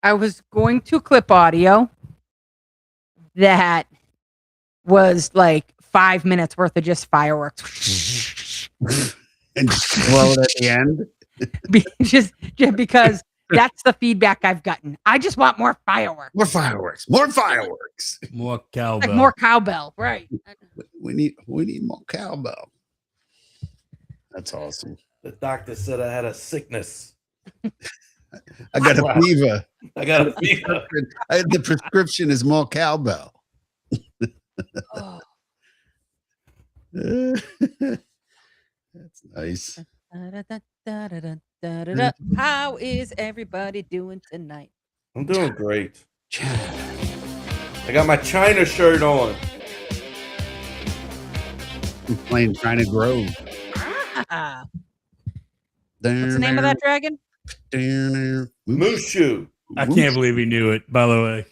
I was going to clip audio that was like 5 minutes worth of just fireworks. And blow it at the end. just because that's the feedback I've gotten. I just want more fireworks. More fireworks. More fireworks. More cowbell. Like more cowbell, right? We need more cowbell. That's awesome. The doctor said I had a sickness. I got a fever. I got a fever. The prescription is more cowbell. Oh. That's nice. How is everybody doing tonight? I'm doing great. I got my China shirt on. I'm playing China Grove. Ah. What's the name of that dragon? Mushu. I can't believe he knew it, by the way.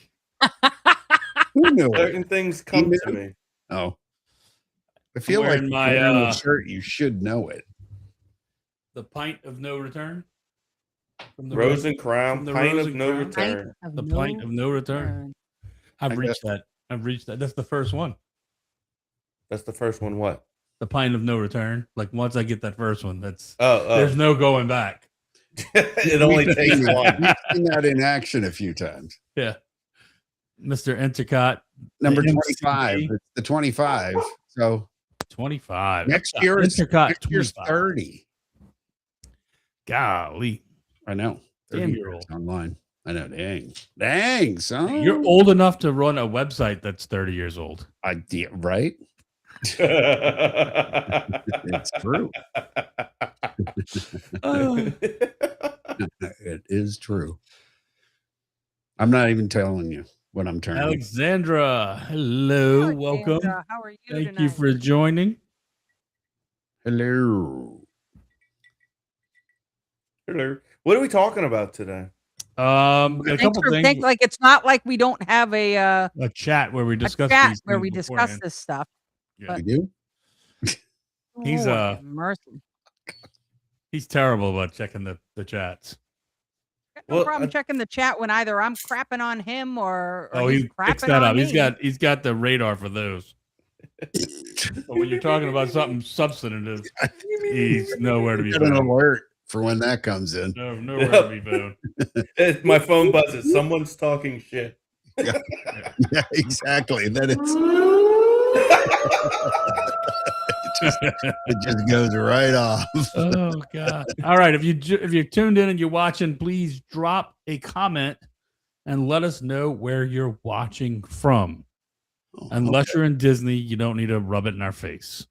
Who knew it? Certain things come to me. Oh. I feel like wearing my the shirt, you should know it. The Pint of No Return. From the Rose and Crown, the Pint Rose of and No Crown. Return. The Pint of No Return. I've reached that. That's the first one. That's the first one. What? The Pint of No Return. Like once I get that first one, there's Oh. no going back. It only takes one. We've seen that in action a few times. Yeah. Mr. Entercott. Number the 25. MCG. It's the 25. So 25. next year is Entercott next year's 25. 30. Golly. I know. Damn, 30 you're years old. online. I know. Dang, son. You're old enough to run a website that's 30 years old. Right? It's true. It is true. I'm not even telling you what I'm turning. Alexandra, hello, welcome. How are you Thank tonight? you for joining. Hello. Hello. What are we talking about today? A couple things. Like it's not like we don't have a chat where we discuss chat these where things we discuss beforehand. this stuff. Yeah. We do? He's Lord have mercy. He's terrible about checking the chats. Got no problem checking the chat when either I'm crapping on him or He's he's fixed crapping that on up. me. He's got the radar for those. But when you're talking about something substantive, he's nowhere to be Got an found. alert for when that comes in. No, nowhere to be found. My phone buzzes. Someone's talking shit. Yeah, exactly. Then it just goes right off. Oh God! All right, if you're tuned in and you're watching, please drop a comment and let us know where you're watching from. Unless you're in Disney, you don't need to rub it in our face.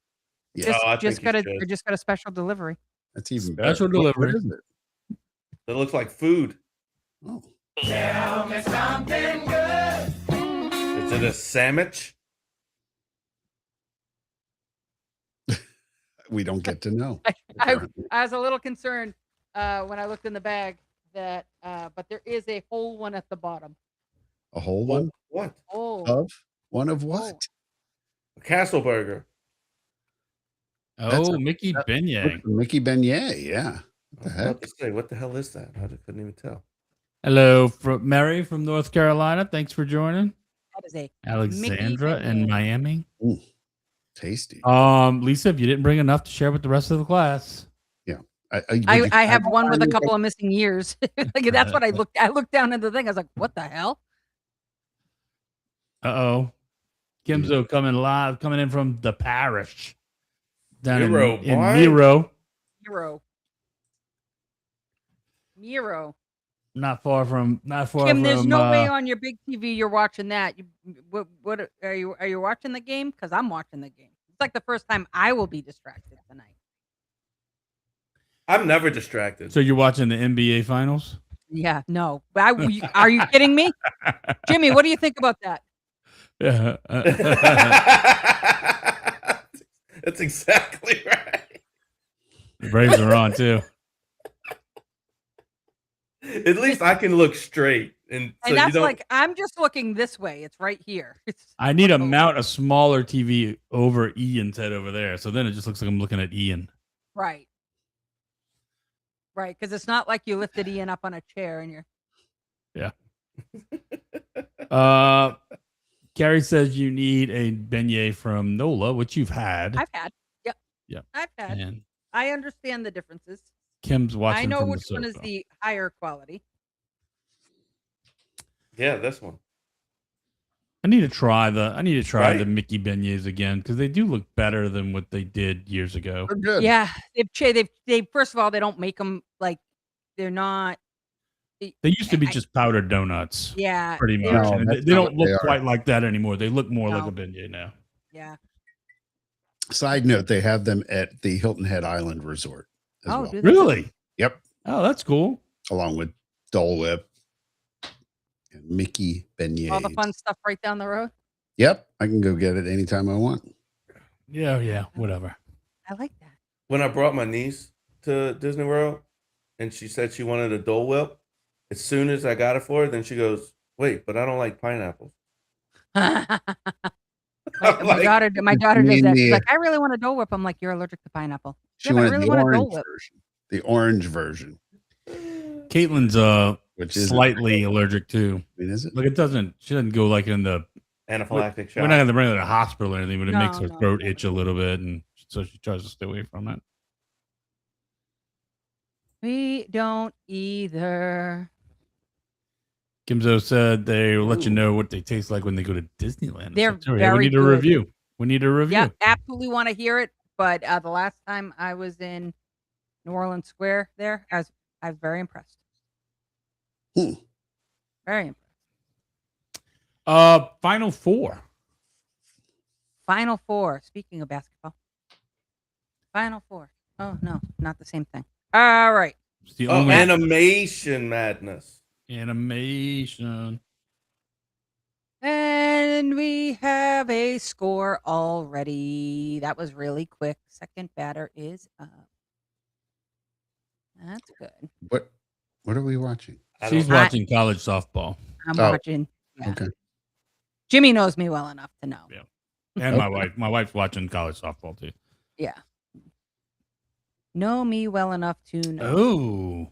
Yeah. Just got a special delivery. That's even Special better. delivery. What is it? That looks like food. Oh. Tell me something good. Is it a sandwich? We don't get to know. I was a little concerned when I looked in the bag that, but there is a whole one at the bottom. A whole one? What? Oh, Of? One of what? A Castle Burger. Oh, Mickey Beignet. Mickey Beignet, yeah. What the I was heck? about to say, what the hell is that? I couldn't even tell. Hello, from Mary from North Carolina. Thanks for joining. that is a Alexandra Mickey in Beignet. Miami. Ooh, tasty. Lisa, if you didn't bring enough to share with the rest of the class. Yeah. I have one with a couple of missing years. Like, that's what I looked. I looked down at the thing. I was like, "What the hell?" Uh-oh. Kimzo coming in from the parish. Down Miro, in boy. Miro. Miro. Not far Kim, from there's no way on your big TV you're watching that. What are you watching the game? Because I'm watching the game. It's like the first time I will be distracted tonight. I'm never distracted. So you're watching the NBA finals? Yeah, no. Are you kidding me? Jimmy, what do you think about that? Yeah. That's exactly right. The Braves are on too. At least I can look straight. And so And that's you don't... like, I'm just looking this way. It's right here. I need to mount a smaller TV over Ian's head over there. So then it just looks like I'm looking at Ian. Right. Right. Because it's not like you lifted Ian up on a chair and you're. Yeah. Gary says you need a beignet from Nola, which you've had. I've had. Yep. Yep. I've had. And I understand the differences. Kim's watching. I know from which the one is sofa. the higher quality. Yeah, this one. I need to try the Right? the Mickey beignets again because they do look better than what they did years ago. They're good. Yeah, they first of all they don't make them like they're not. They used to be I- just powdered donuts, Yeah, pretty they're- much. No, and that's they not don't what they look are. quite like that anymore. They look more like No. a beignet now. Yeah. Side note: they have them at the Hilton Head Island Resort as Oh, well. do they? Really? Yep, Oh, that's cool. along with Dole Whip and Mickey beignets. All the fun stuff right down the road. Yep, I can go get it anytime I want. Yeah, whatever. I like that. When I brought my niece to Disney World and she said she wanted a Dole Whip, as soon as I got it for her, then she goes, "Wait, but I don't like pineapples." my Like, daughter I does mean, that. She's the- like, I really want a Dole Whip. I'm like, you're allergic to pineapple. She Yeah, but I wanted really the want a Dole orange Whip. version, the orange version, Caitlin's which is slightly allergic too. I mean, is it? Like she doesn't go like in the. anaphylactic We're not shock. going to bring her to the hospital or anything, but it No, makes her no, throat no. itch a little bit, and so she tries to stay away from it. We don't either. Kimzo said they will let you know what they taste like when they go to Disneyland. They're So, we very need a good. review. We need a review. Yeah, absolutely want to hear it. But the last time I was in New Orleans Square, there, I was very impressed. Hmm. Very impressed. Final four. Final Four. Speaking of basketball, Final Four. Oh no, not the same thing. All right. It's the Oh, only animation madness. animation. And we have a score already. That was really quick. Second batter is up. That's good. What are we watching? I She's don't- watching college softball, I'm Oh, watching. Yeah. Okay. Jimmy knows me well enough to know. Yeah. and my wife. My wife's watching college softball too. Yeah. Know me well enough to know. Oh,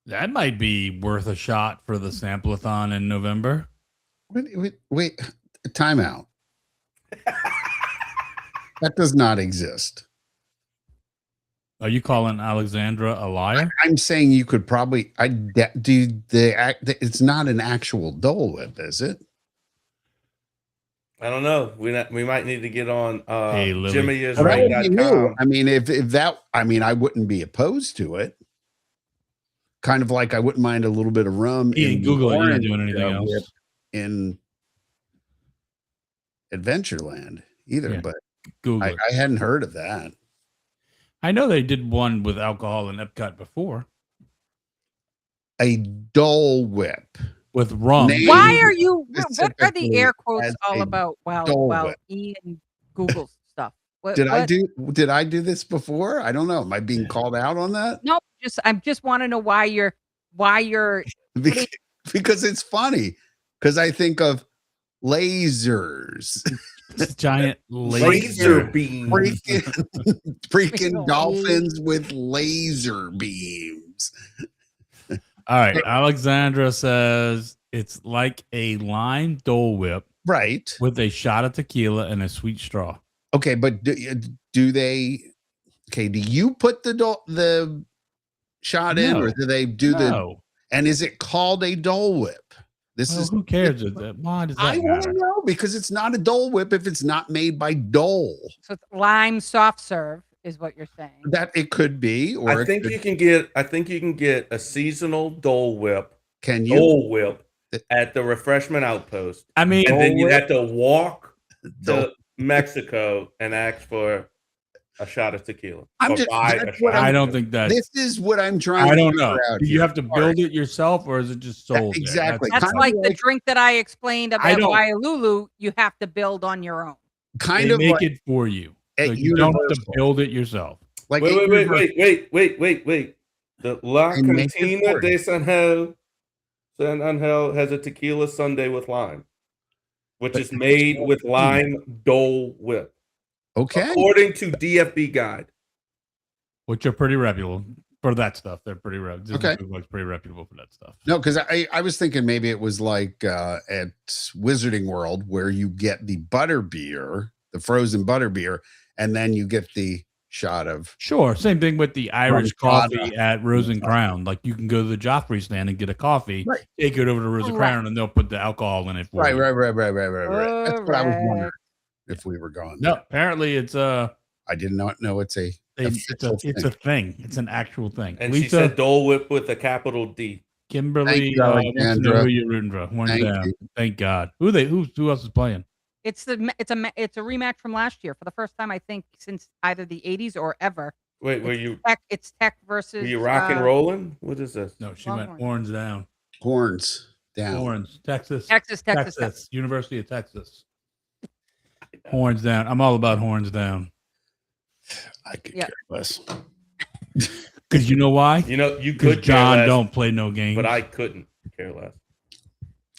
that might be worth a shot for the Sample-a-thon in November. Wait, time out. That does not exist. Are you calling Alexandra a liar? I'm saying you could probably it's not an actual Dole Whip, is it? I don't know. We might need to get on Hey, Lily. Jimmy is Well, that would be new. right.com. I mean, if that, I mean, I wouldn't be opposed to it. Kind of like I wouldn't mind a little bit of rum. He ain't the Googling. You're not orange, doing anything whip else. in Adventureland either, Yeah. but Google I it. hadn't heard of that. I know they did one with alcohol in Epcot before A Dole Whip. with rum. Name- Why are you? What are the Specifically air quotes as all a about? While Dole while Whip. Ian Googles stuff. What, Did I what- do this before? I don't know. Am I being called out on that? No, I just want to know why you're Because, because it's funny. Because I think of lasers. Giant Laser laser. beam. Freaking dolphins with laser beams. All right. Alexandra says it's like a lime Dole Whip Right. with a shot of tequila and a sweet straw. Okay, but do they? Okay, do you put the shot in, or No. do they do the? No. And is it called a Dole Whip? This Well, is. who cares? Why does that I want to matter? know because it's not a Dole Whip if it's not made by Dole. so it's lime soft serve is what you're saying. That it could be, or I it think could- you can get. I think you can get a seasonal Dole Whip. can you? Dole Whip at the refreshment outpost, I mean, and then you Dole have to walk Dole- to Mexico and ask for a shot of tequila. I'm Or just- buy a that's what shot. I don't think that. This is what I'm trying. I to don't figure know. out Do you here. have to All right. build it yourself, or is it just sold? there? exactly. That's- That's kind like of the like- drink that I explained I about don't- Wailulu. You have to build on your own. Kind they of make like it for you. at So you don't have to Universal. build it yourself. Like Wait, at wait, wait, Universal. wait. The La And make it Cantina for de you. San Angel has a tequila sundae with lime, which is made with lime Dole Whip, Okay. according to DFB Guide. Which are pretty reputable. for that stuff. They're pretty Disney Okay. Food World's pretty reputable for that stuff. No, because I was thinking maybe it was like at Wizarding World where you get the butter beer, the frozen butter beer, and then you get the shot of. Sure. Same thing with the Irish Rum coffee at Rose and Crown. Like you can go to the Joffrey stand and get a coffee, Right. take it over to Rose and Right. Crown, and they'll put the alcohol in it for Right. you. That's what I was wondering Alright. if we were going. No, there. apparently it's I did not know it's a. it's a thing. It's an actual thing. And she Lisa, said Dole Whip with a capital D. Kimberly, Thank you, wants to know Alexandra. who you're rooting for. Horns Thank down. you. Thank God. Who else is playing? It's a rematch from last year for the first time I think since either the 80s or ever. Wait, were you It's Tech versus. rock and rolling? What is this? No, she Longhorns. went horns down. Horns down. Horns, Texas. Texas. University of Texas. Horns down. I'm all about horns down. I could Yeah. care less. Because you know why? You know, you Because could care John less, don't play no games. but I couldn't care less.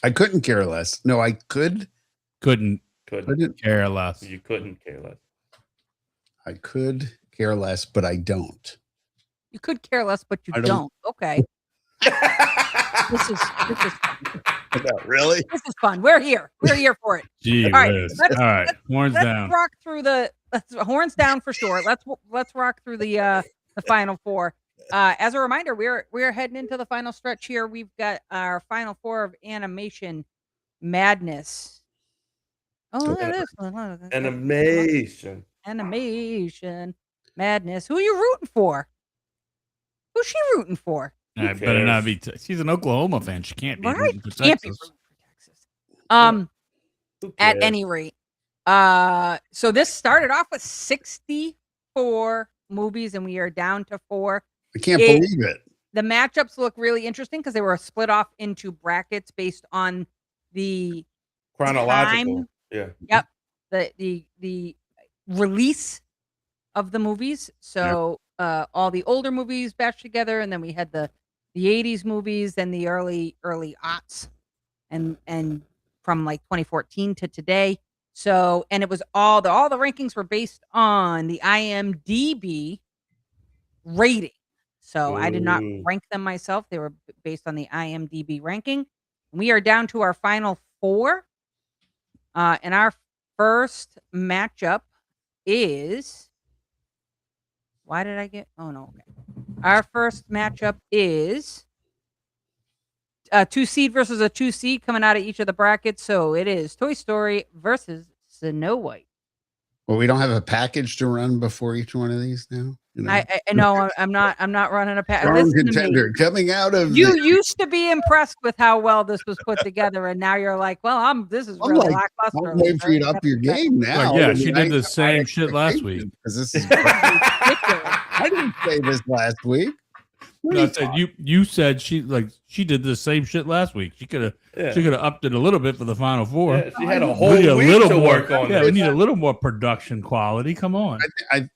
I couldn't care less. No, I couldn't couldn't. care less. You couldn't care less. I could care less, but I don't. You could care less, but you I don't- don't. Okay. This is Really? this is fun. We're here. We're here for it. Gee All right, whiz. let's- All right. Horns Let's down. rock through let's horns down for sure. Let's rock through the final four. As a reminder, we're heading into the final stretch here. We've got our final four of animation madness. Oh, look at this one. Look at Animation. animation madness. Who are you rooting for? Who's she rooting for? I better not be. She's an Oklahoma fan. She can't be. Right? rooting for Can't be Texas. rooting for Texas. Who At cares? any rate, so this started off with 64 movies, and we are down to 4. I can't It- believe it. The matchups look really interesting because they were split off into brackets based on the Chronological. time. Yeah. the release of the movies. So all the older movies batched together, and then we had the 80s movies and the early aughts, and from like 2014 to today. So, and it was all the rankings were based on the IMDb rating. So I did not Ooh. rank them myself. They were based on the IMDb ranking. We are down to our final 4. And our first matchup is. Why did I get? Oh, no. Okay. Our first matchup is a 2 seed versus a 2 seed coming out of each of the brackets. So it is Toy Story versus Snow White. Well, we don't have a package to run before each one of these now. You know? I know I'm not running a pack. Strong Listen to me. contender coming out of. You the- used to be impressed with how well this was put together, and now you're like, well, this is I'm really like, lackluster. I'm waiting for you to up your game now. Like, yeah, I she mean, did I the have same high shit last week. expectations, 'cause this is. Ridiculous. I didn't say this last week. What No, are I you said talking- you said she did the same shit last week. She could Yeah. have upped it a little bit for the final 4. Yeah, she had a We whole need a week little to more, work on yeah, this. we need a little more production quality. Come on. I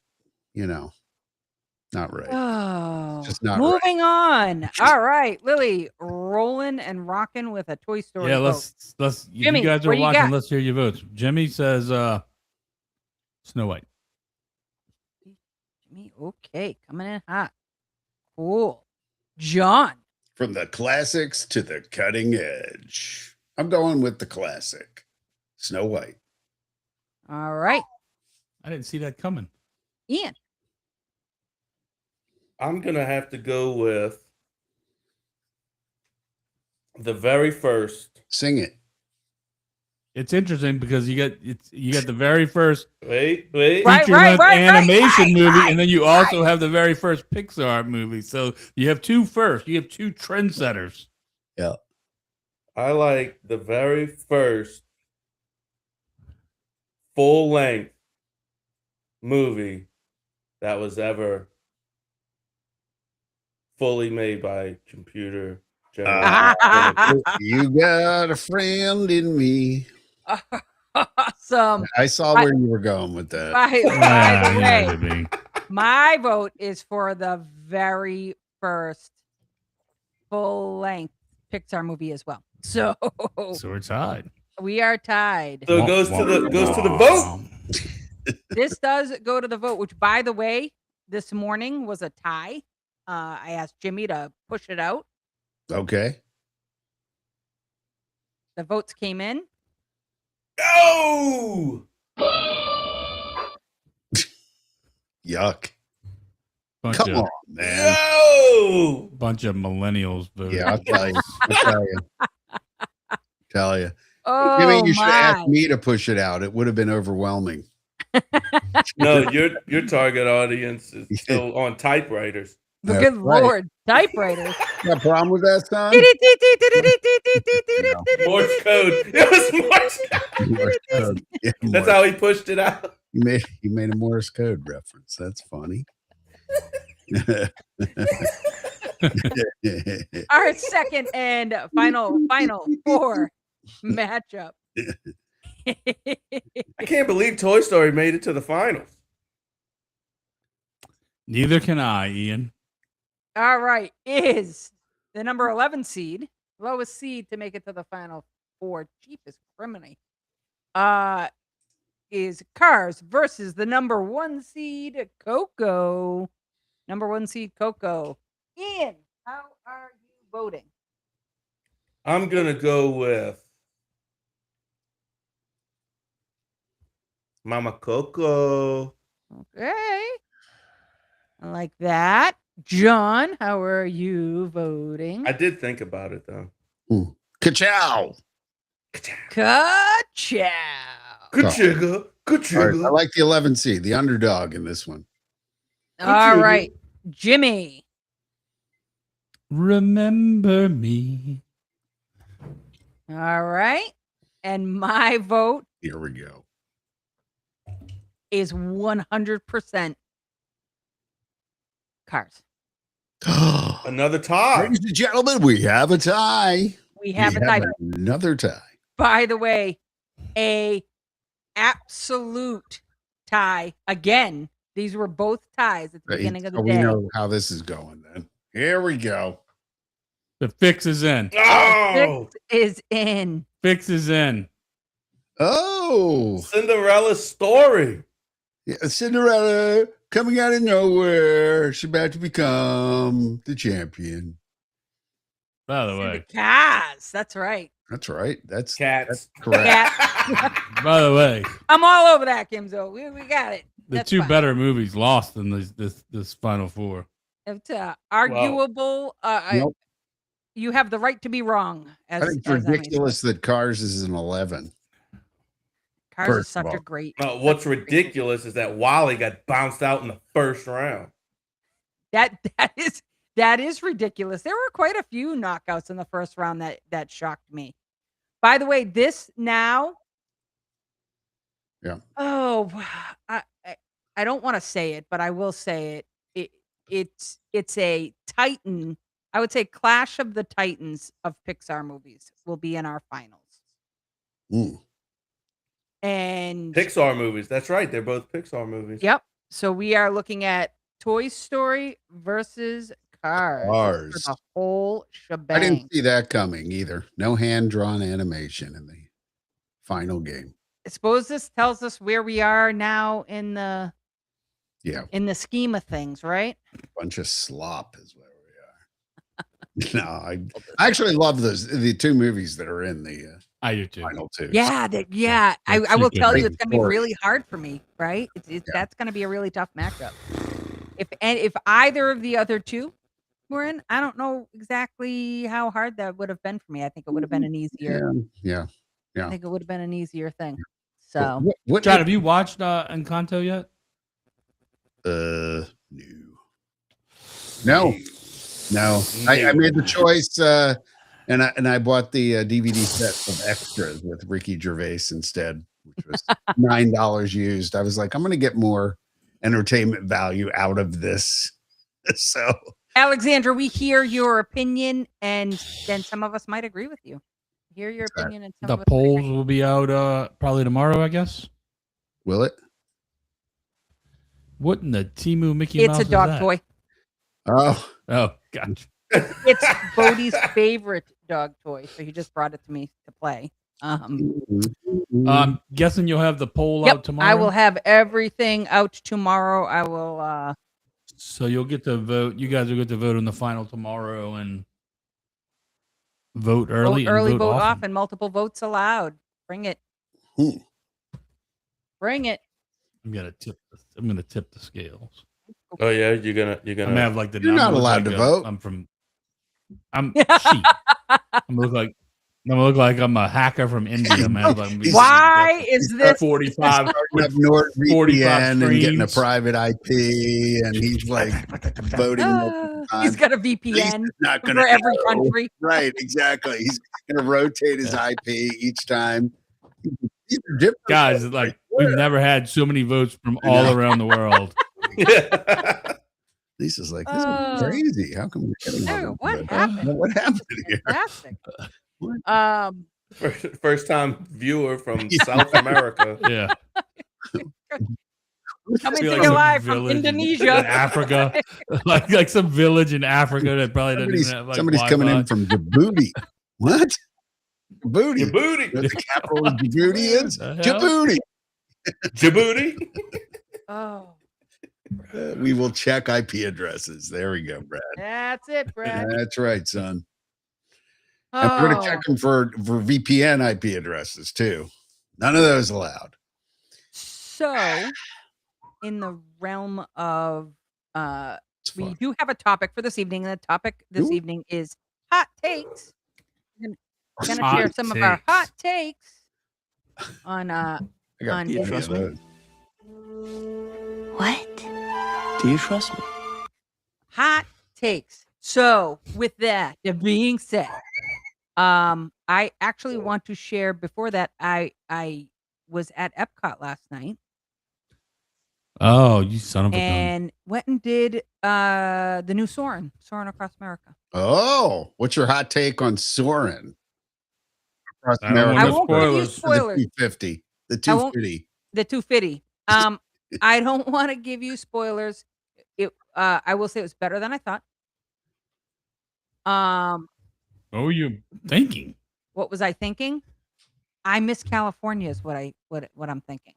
not right. Oh, Just not right. moving on. All right, Lily, rolling and rocking with a Toy Story. Yeah, vote. let's. If Jimmy, you guys are what do you watching, got? let's hear your votes. Jimmy says Snow White. Me, okay, coming in hot. Cool. John, From the classics to the cutting edge. I'm going with the classic. Snow White. all right, I didn't see that coming. Ian. I'm gonna have to go with the very first. Sing it. It's interesting because you got the very first Wait. Right, feature length right, animation movie, right, and then you also have the very first Pixar movie. So you have two first. You have two trendsetters. Yeah. I like the very first full length movie that was ever fully made by computer generated. You got a friend in me. Awesome. I saw where you were going with that. By Ah, the yeah, way, baby. my vote is for the very first full length Pixar movie as well. So So we're tied. we are tied. So it goes to the vote. This does go to the vote, which, by the way, this morning was a tie I asked Jimmy to push it out. Okay. The votes came in. Go! Yuck. Bunch Come of on, man. Go! bunch of millennials voted. Yeah, I'll tell you. Tell you. Oh Jimmy, you should have my! asked me to push it out. It would have been overwhelming. No, your target audience is still on typewriters. But That's good right. lord, typewriters. Got a problem with that, son? Morse code. It was Morse code. Morse code. Yeah, That's Morse. how he pushed it out. You made a Morse code reference. That's funny. Our second and final four matchup. I can't believe Toy Story made it to the finals. Neither can I, Ian. All right, is the number 11 seed, lowest seed to make it to the final four, cheapest criminy, is Cars versus the number 1 seed, Coco. Number 1 seed, Coco. Ian, how are you voting? I'm gonna go with Mama Coco. Okay. I like that. John, how are you voting? I did think about it though. Ka-chow. Ka-chow. Good sugar. Good All right, sugar. I like the 11 seed, the underdog in this one. All right, Jimmy. Remember me. All right. And my vote Here we go. is 100% Cars. Another tie. Ladies and gentlemen, we have a tie. We have a tie. Another tie. By the way, a absolute tie. Again, these were both ties at the beginning of the So we day. know how this is going then. Here we go. The fix is in. Oh, Six is in. Fix is in. Oh, Cinderella's story. yeah, Cinderella coming out of nowhere. She's about to become the champion. By the way, Cars. That's right. That's right. That's Cats. correct. Cat. by the way, I'm all over that, Kimzo. We got it. the That's two fine. better movies lost in this final four. It's arguable. Nope. You have the right to be wrong. I think it's ridiculous that Cars is an 11. Cars first is such of a all. great. What's ridiculous is that Wally got bounced out in the first round. That is ridiculous. There were quite a few knockouts in the first round that shocked me. By the way, this now. Yeah. Oh, I don't want to say it, but I will say it. It's a Titan. I would say Clash of the Titans of Pixar movies will be in our finals. Mm. And Pixar movies. That's right. They're both Pixar movies. yep. So we are looking at Toy Story versus Cars. Cars. For the whole I shebang. didn't see that coming either. No hand-drawn animation in the final game. I suppose this tells us where we are now in the scheme of things, right? Bunch of slop is where we are. No, I actually love the two movies that are in the I do too. final two. Yeah, That's I will super tell you, great it's going to be story. really hard for me, right? That's going to be a really tough matchup. If either of the other two were in, I don't know exactly how hard that would have been for me. I think it would have been an easier. Yeah. I think it would have been an easier thing. So What John, have you watched Encanto yet? No. I made the choice, and I bought the DVD set of extras with Ricky Gervais instead, which was $9 used. I was like, I'm going to get more entertainment value out of this. So, Alexandra, we hear your opinion, and then some of us might agree with you. Hear your opinion, and some The of us might polls agree. will be out probably tomorrow, I guess. will it? What in the Timu Mickey It's Mouse a is dog that? toy. Oh, Oh, gotcha. It's Bodie's favorite dog toy, so he just brought it to me to play. I'm guessing you'll have the poll out Yep, tomorrow. I will have everything out tomorrow. I will So you'll get to vote. You guys will get to vote in the final tomorrow and vote early Vote early, and vote often. off, and multiple votes allowed. Bring it. Hmm. Bring it. I'm gonna tip the scales. Oh yeah, you're gonna I'm gonna have like the. You're I'm not gonna look allowed like to vote. I'm cheap. I'm gonna look like I'm a hacker from India. I'm gonna have, like, He's- Why is this? 45 Up with 45 NordVPN and getting a screens. private IP, and he's like voting. multiple He's times. got a He's VPN not gonna for every know. country. Right, exactly. He's gonna rotate his IP each time. These are different Guys, votes, like I swear. we've never had so many votes from I all know. around the world. Lisa's like, this Oh. is crazy. How come we're getting all No, these what votes? happened? What happened here? Fantastic. What? First time viewer from Yeah. South America. Yeah. Coming Be to like you some live from village in Indonesia. Africa, like some village in Africa that probably doesn't even have, like, Somebody's coming in Wi-Fi. from Djibouti. What? Djibouti. Djibouti. You know what the capital of Djibouti is? The hell? Djibouti. Djibouti. Oh, We will check IP addresses. There we go, Brad. that's it, Brad. That's right, son. And we're going to check them for VPN IP addresses too. None of those allowed. So, in the realm of It's we fun. do have a topic for this evening, and the topic this Ooh. evening is hot takes. We're gonna Hot share some of our takes. hot takes on I got on plenty of trust me? those. What? Do you trust me? hot takes. So, with that being said, I actually want to share. Before that, I was at Epcot last night Oh, you son of a gun! and went and did the new Soarin' Across America. Oh, what's your hot take on Soren? Across I don't want I no won't give you spoilers. spoilers. The 250. The I won't- 250. The 250. I don't want to give you spoilers. I will say it was better than I thought. What were you thinking? What was I thinking? I miss California is what I'm thinking.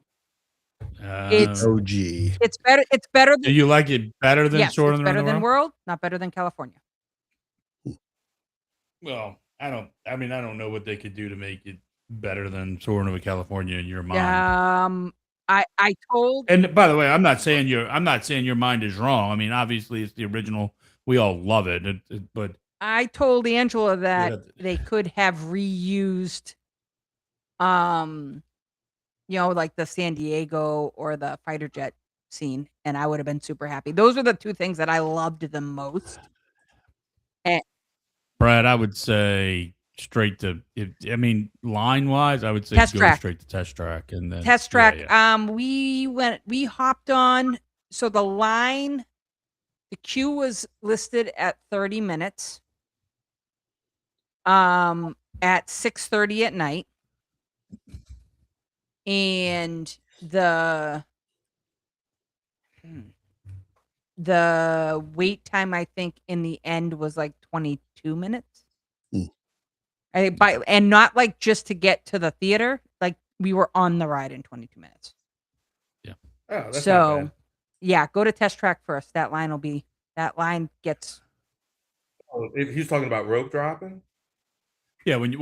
It's- OG. It's better. It's better do than you like it better than yes. Sword It's in the better than World? World, not better than California. Well, I don't know what they could do to make it better than Soarin' over California in your mind. I told And by the way, I'm not saying your mind is wrong. I mean, obviously it's the original. We all love it, but I told Angela that Yeah. they could have reused, like the San Diego or the fighter jet scene, and I would have been super happy. Those are the two things that I loved the most. Brad, I would say straight to. Line wise, I would say Test go track. straight to test track and then Test track. yeah. We hopped on. So the queue was listed at 30 minutes. At 6:30 at night, and the wait time I think in the end was like 22 minutes. Hmm. And not like just to get to the theater, like we were on the ride in 22 minutes. Oh, that's So, not bad. yeah, go to test track first. That line gets Oh, if he's talking about rope dropping. Yeah, when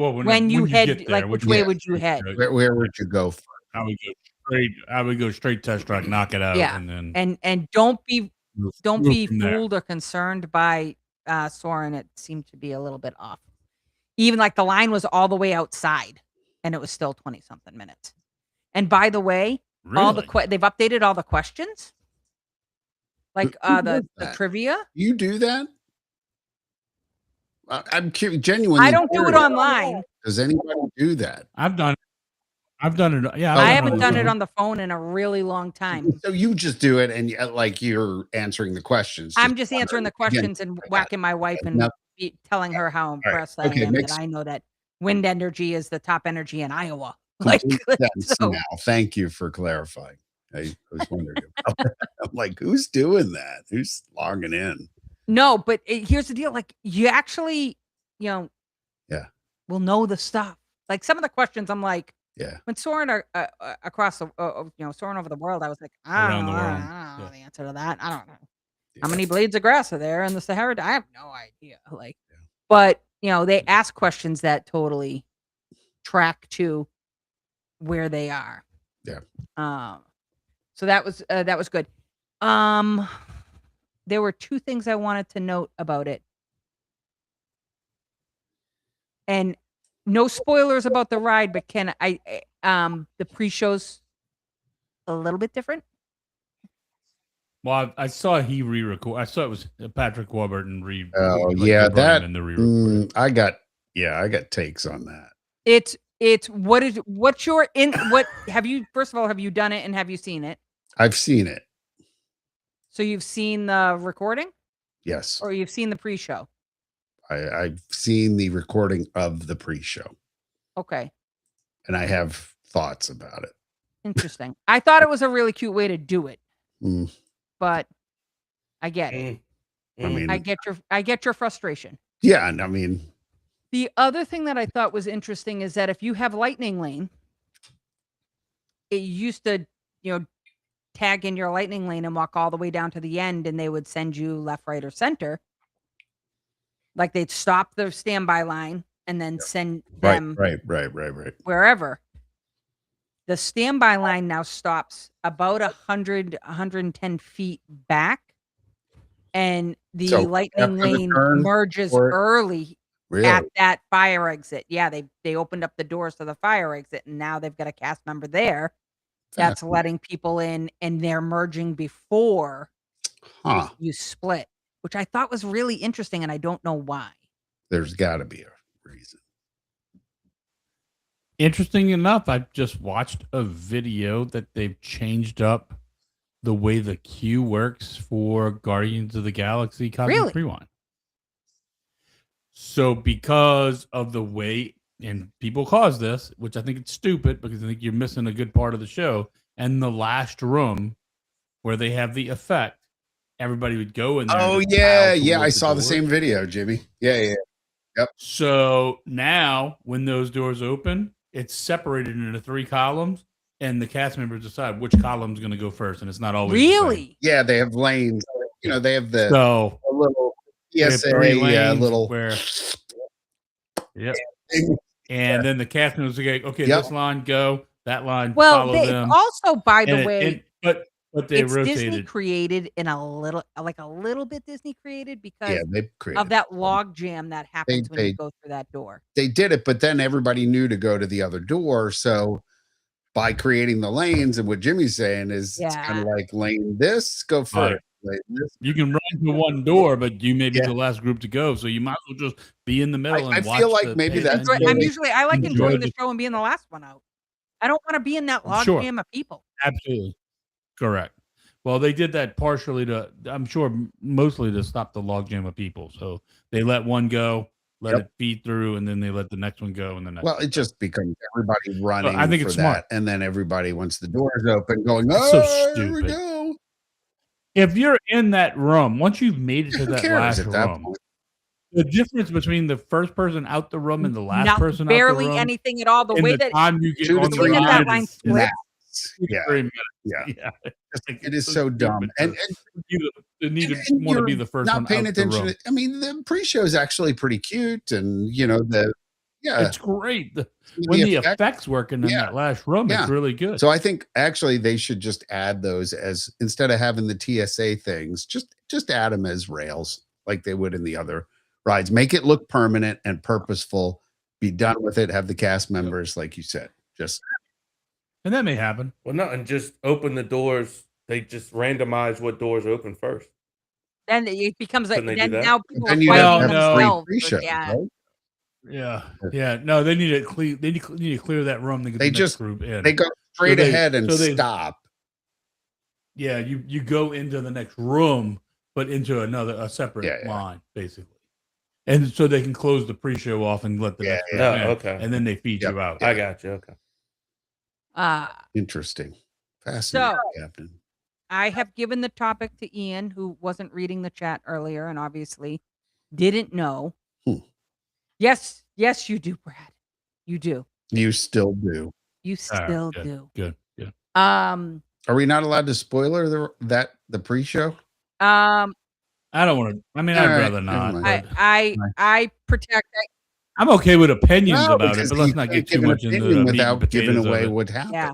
you head get there, like which way yeah, would you head? Where would you go? I would go straight test track, knock it out, Yeah, and then And don't be move from there. fooled or concerned by Soren. It seemed to be a little bit off. Even like the line was all the way outside, and it was still 20 something minutes. And by the way, all the Really? they've updated all the questions, like Who the does that? trivia. You do that? I'm genuinely. I don't do it curious. online. Does anybody do that? I've done it. Yeah, I Oh, haven't done it phone. on the phone in a really long time. So you just do it, and like you're answering the questions. I'm just answering the wondering. Again, questions and whacking my wife and Now- telling her how impressed I Okay, am makes- that I know that wind energy is the top energy in Iowa. Like, complete sense so- now. Thank you for clarifying. I was wondering. I'm like, who's doing that? Who's logging in? No, but here's the deal. Like, you actually, Yeah. will know the stuff. Like some of the questions, I'm like, Yeah. when soaring across the, soaring over the world, I was like, I Around don't the know, world. I don't know Yeah. the answer to that. I don't know. How many blades of grass are there in the Sahara? I have no idea. Like, but they ask questions that totally track to where they are. Yeah. So that was good. There were two things I wanted to note about it. And no spoilers about the ride, but the pre-show's a little bit different. Well, I saw he re-record. I saw it was Patrick Warburton Oh like, yeah, they brought him that in the re-record. I got takes on that. It's first of all, have you done it and have you seen it? I've seen it. So you've seen the recording Yes, or you've seen the pre-show? I've seen the recording of the pre-show, Okay. and I have thoughts about it. Interesting. I thought it was a really cute way to do it, Mm, but I get it. I mean, I get your frustration. yeah, and I mean, The other thing that I thought was interesting is that if you have Lightning Lane, it used to, tag in your Lightning Lane and walk all the way down to the end, and they would send you left, right, or center. Like they'd stop the standby line and then send them right. wherever. The standby line now stops about 110 feet back, and the So Lightning after the Lane turn merges or- early Really? at that fire exit. Yeah, they opened up the doors to the fire exit, and now they've got a cast member there that's Fascinating. letting people in, and they're merging before Huh? you split, which I thought was really interesting, and I don't know why. There's got to be a reason. Interesting enough, I just watched a video that they've changed up the way the queue works for Guardians of the Galaxy Cosmic Really? Rewind. So because of the way, and people cause this, which I think it's stupid because I think you're missing a good part of the show, and the last room where they have the effect, everybody would go in there. Oh and just yeah, pile yeah. I towards saw the door. same video, Jimmy. Yeah. So now when those doors open, it's separated into 3 columns, and the cast members decide which column's going to go first, and it's not always the same. Really? Yeah, they have lanes. They have the So little we have PSA, 3 lanes little. where, yep. And then the cast members are like, okay, Yep. this line go, that line Well, follow they them. also, by the And way, but they it's Disney rotated. created in a little bit Disney created because Yeah, they created. of that log jam that happens when they- you go through that door. They did it, but then everybody knew to go to the other door. So by creating the lanes, and what Jimmy's saying is, it's kind of like lane this, go first. Right. Lane this. You can run to one door, but you may be Yeah. the last group to go, so you might as well just be in the middle. I and feel watch like the maybe thing, that's and what you- I like enjoy enjoying the- the show and being the last one out. I don't want to be in that log Sure. jam of people. Absolutely. Correct. Well, they did that partially I'm sure, mostly to stop the logjam of people. So they let one go, let it feed through, and then they let the next one go, and the next Well, one it go. just becomes everybody running. I think for it's that, smart. and then everybody, once the doors open, going, It's so "Oh, here we stupid. go." If you're in that room, once you've made it to Who that cares last at that room, point? the difference between the first person out the room and the last Not person barely out the room, anything at all. The in way the that time you get 2 to on the 3 that ride line is split. Max. 2 to Yeah, 3 minutes. yeah. Yeah. It is so dumb. And you need to and want to be you're the first not one paying out the attention. room. I mean, the pre-show is actually pretty cute, and It's great. When the effect- effects working in Yeah. that last room, Yeah. it's really good. So I think actually they should just add those as, instead of having the TSA things, just add them as rails like they would in the other rides. Make it look permanent and purposeful. Be done with it. Have the cast members, like you said, just And that may happen. Well, no, and just open the doors. They just randomize what doors open first. then it becomes like Couldn't they do then that? now people then are you Well, fighting have no. free themselves. pre-show. Yeah. Right? Yeah. No, they need to clear. They need to clear that room to get They the next just- group in. They go straight they- ahead and so they- stop. Yeah, you go into the next room, but into a separate Yeah, yeah. line, basically. And so they can close the pre-show off and let the Yeah, next yeah. group Oh, in, okay. and then they feed Yep. you out. I got you. Okay. Interesting. Fascinating, Captain. I have given the topic to Ian, who wasn't reading the chat earlier and obviously didn't know. Yes, you do, Brad. You do. You still do. You still good, do. Good. Are we not allowed to spoiler the pre-show? I don't want to. I mean, All I'd right, rather never not. mind. But I protect. I'm okay with opinions No, about it, because but let's you not can't get too give an much into opinion the meat and without giving potatoes of away it. what happened. Yeah,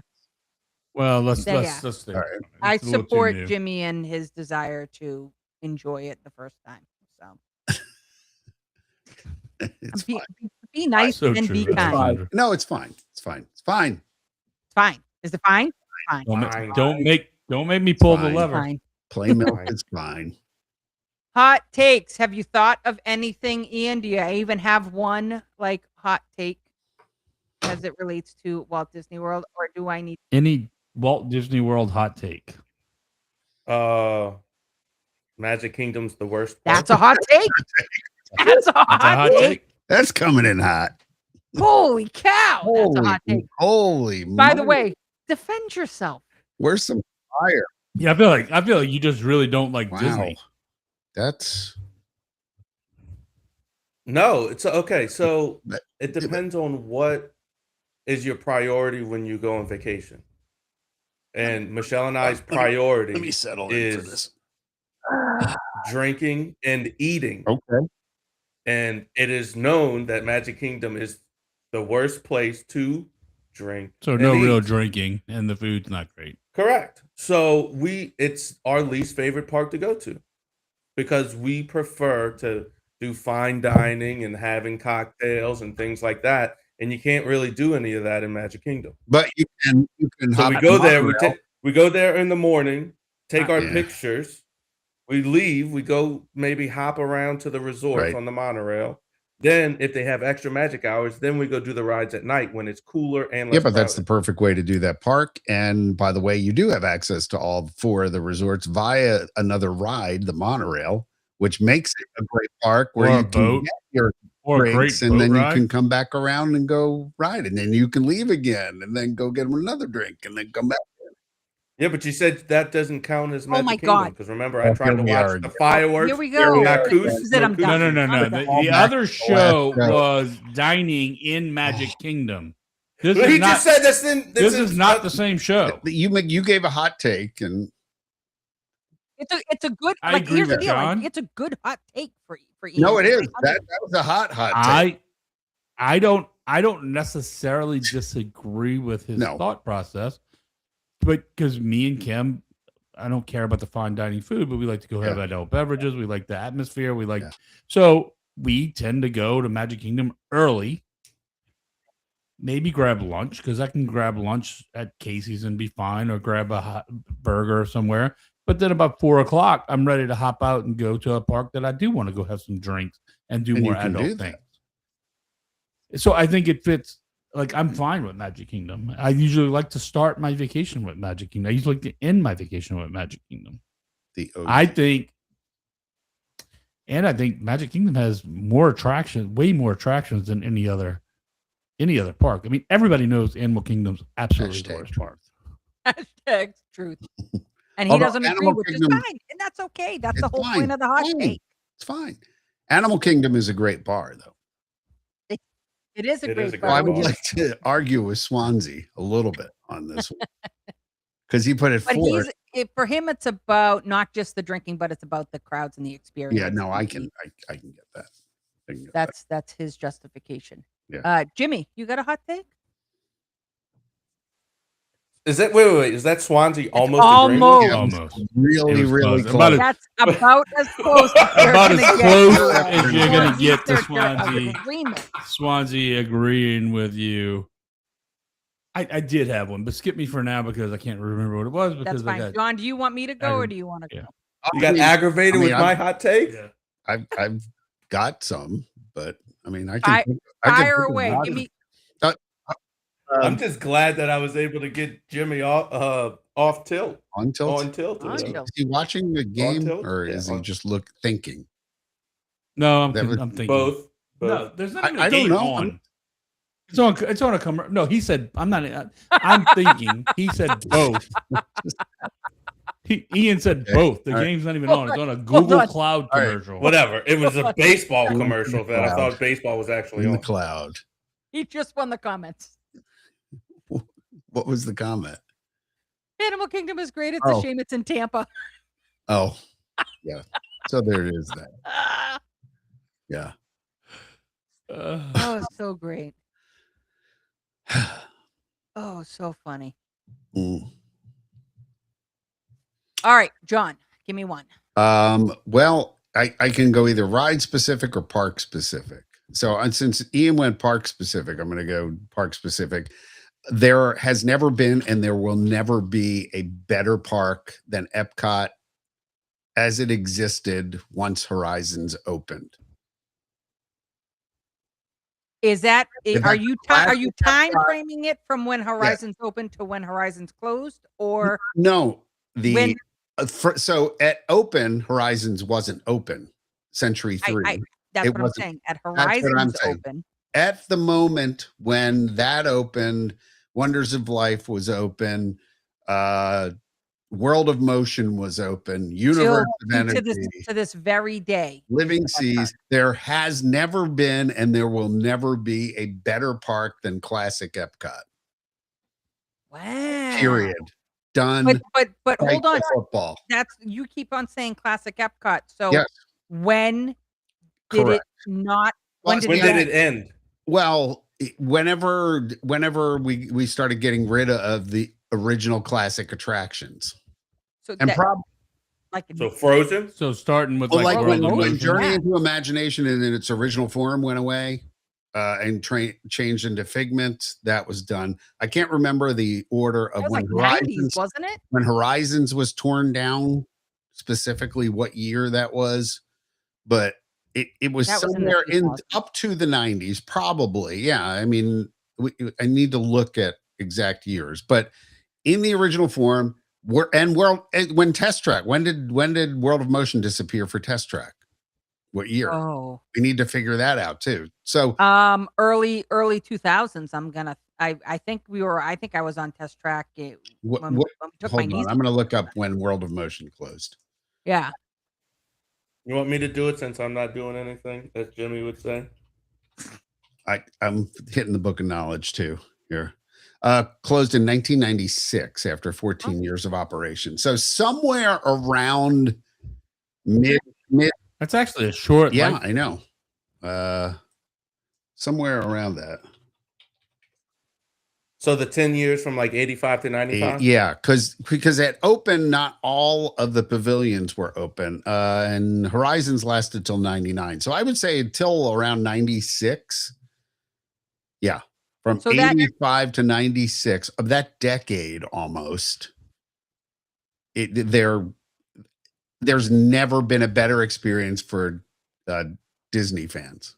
Well, let's Yeah. stay. All right. It's I a little too support new. Jimmy and his desire to enjoy it the first time. So It's be, fine. be nice So and true, be kind. Alexander. No, it's fine. It's fine. It's fine. It's fine. Is it fine? Fine. Fine. Don't make me pull the fine. lever. Fine. Plain milk Fine. is fine. Hot takes. Have you thought of anything, Ian? Do you even have one like hot take as it relates to Walt Disney World, or do I need? Any Walt Disney World hot take? Magic Kingdom's the worst. part. That's a hot take. That's a That's a hot hot take. take. That's coming in hot. Holy cow! That's a hot take. Holy. By the moly. way, defend yourself. Where's some fire? Yeah, I feel like you just really don't like Wow. Disney. That's No, it's okay. So But- it depends on what is your priority when you go on vacation. And Michelle and I's let me priority settle in for is this. drinking and eating. Okay. And it is known that Magic Kingdom is the worst place to drink. So and no real eat. drinking, and the food's not great. Correct. So it's our least favorite park to go to because we prefer to do fine dining and having cocktails and things like that. And you can't really do any of that in Magic Kingdom. But you can So hop we go the there, monorail. we go there in the morning, take our Yeah. pictures, we leave, we go maybe hop around to the resorts Right. on the monorail. Then if they have extra magic hours, then we go do the rides at night when it's cooler and less Yeah, but that's the crowded. perfect way to do that park. And by the way, you do have access to all four of the resorts via another ride, the monorail, which makes it a great park where Or a you can boat. get your Or a great drinks and boat then ride. you can come back around and go ride, and then you can leave again and then go get another drink and then come back. Yeah, but you said that doesn't count as Magic my Kingdom God. because remember I Oh, tried here to we watch are the again. fireworks. Here we Here go. we are This Yakuza- is it. I'm No, done. no. I'm The, done. All the back other to the show last show. was dining in Magic Kingdom. This But is he not. just said this This is not the same show. You gave a hot take, and It's a good. I Like agree here's the with deal. Like, John. it's a good hot take for Ian. no, it is. Like, That was a hot take. I don't necessarily disagree with his No. thought process, but because me and Kim, I don't care about the fine dining food, but we like to go have Yeah. adult beverages. We like the atmosphere. We like Yeah. so we tend to go to Magic Kingdom early. Maybe grab lunch because I can grab lunch at Casey's and be fine, or grab a hot burger somewhere. But then about 4 o'clock, I'm ready to hop out and go to a park that I do want to go have some drinks and do And you more can do adult that. things. So I think it fits. Like I'm fine with Magic Kingdom. I usually like to start my vacation with Magic Kingdom. I usually like to end my vacation with Magic Kingdom. The I think Magic Kingdom has more attractions, way more attractions than any other park. I mean, everybody knows Animal Kingdom's absolutely the Hashtag worst truth. park. Hashtag truth. And he Although doesn't agree, Animal which is Kingdom- fine, and that's okay. That's It's the whole fine. point of the hot Fine. take. It's fine. Animal Kingdom is a great bar, though. It is a It great. is a Well, I bar, would bar. like to argue with Swansea a little bit on this one because he put it but forward. for him, it's about not just the drinking, but it's about the crowds and the experience. Yeah, no, I And can get that. I can get that. That's his justification. Yeah. Jimmy, you got a hot take? Is that wait? Is that Swansea almost almost. Yeah, Almost. really, It was really close. close. About That's about as close as they're About gonna as get. close as you're gonna get to They're of Swansea. agreement. Swansea agreeing with you. I did have one, but skip me for now because I can't remember what it was. That's Because I fine. got John, do you want me to go or do you want to Yeah. go? You got aggravated I mean, with my hot take? I've got some, but I mean, I Fi- can I can Fire pick a away. lot Give of- me. I'm just glad that I was able to get Jimmy off tilt. on tilt. On tilt. On today. tilt. Is he watching the game tilt? or Yeah, is he on- just thinking? no. That was- I'm thinking Both. No, there's not I- even I a don't game know. on. It's on a commercial. No, he said I'm not. I'm thinking. He said both. Ian said Okay. both. The All right. game's not even Hold on. It's on a Hold Google on. Cloud All right. commercial. Whatever. It was a baseball In the commercial that I cloud. thought baseball was actually In the on. cloud. He just won the comments. What was the comment? Animal Kingdom is great. It's Oh. a shame it's in Tampa. Oh, yeah. So there it is. That Ah, yeah. oh, it's so great. Oh, so funny. Mm. All right, John, give me one. Well, I can go either ride specific or park specific. So since Ian went park specific, I'm going to go park specific. There has never been and there will never be a better park than Epcot as it existed once Horizons opened. Is that If are that's you classic are you time Epcot- framing it from when Horizons opened to when Horizons closed, or No, when so at open, Horizons wasn't open. Century 3. that's It what I'm wasn't. saying. At what I'm Horizons saying. open, At the moment when that opened, Wonders of Life was open, World of Motion was open, Universe of to Energy, this very day. Living Epcot. Seas. There has never been and there will never be a better park than Classic Epcot. Wow. Period. Done. But hold on. Football. That's you keep on saying classic Epcot. So Yes. when did Correct. it not? Well, When did, When it, did end? it end? Well, whenever we started getting rid of the original classic attractions, So and that, probably like So Frozen. So starting with well, like World of when Motion. Journey Yeah. into Imagination in its original form went away, and changed into Figment, that was done. I can't remember the order of that was when like 90s, Horizons wasn't it? when Horizons was torn down, specifically what year that was, but it was That was in the somewhere in 2000s. up to the 90s, probably. Yeah, I mean, I need to look at exact years, but in the original form, when Test Track, when did World of Motion disappear for Test Track? What year? Oh, We need to figure that out too. So early 2000s. I think I was on Test Track what, when what we took hold my on, niece. I'm going to look up when World of Motion closed. Yeah. You want me to do it since I'm not doing anything, as Jimmy would say? I'm hitting the book of knowledge too here. Closed in 1996 after 14 years of operation. So somewhere around mid. That's actually a short. Yeah, life. I know. Somewhere around that. So the 10 years from like 85 to 95? Yeah, because at open, not all of the pavilions were open, and Horizons lasted till 99. So I would say until around 96. Yeah, from So that- 85 to 96 of that decade almost. There's never been a better experience for Disney fans.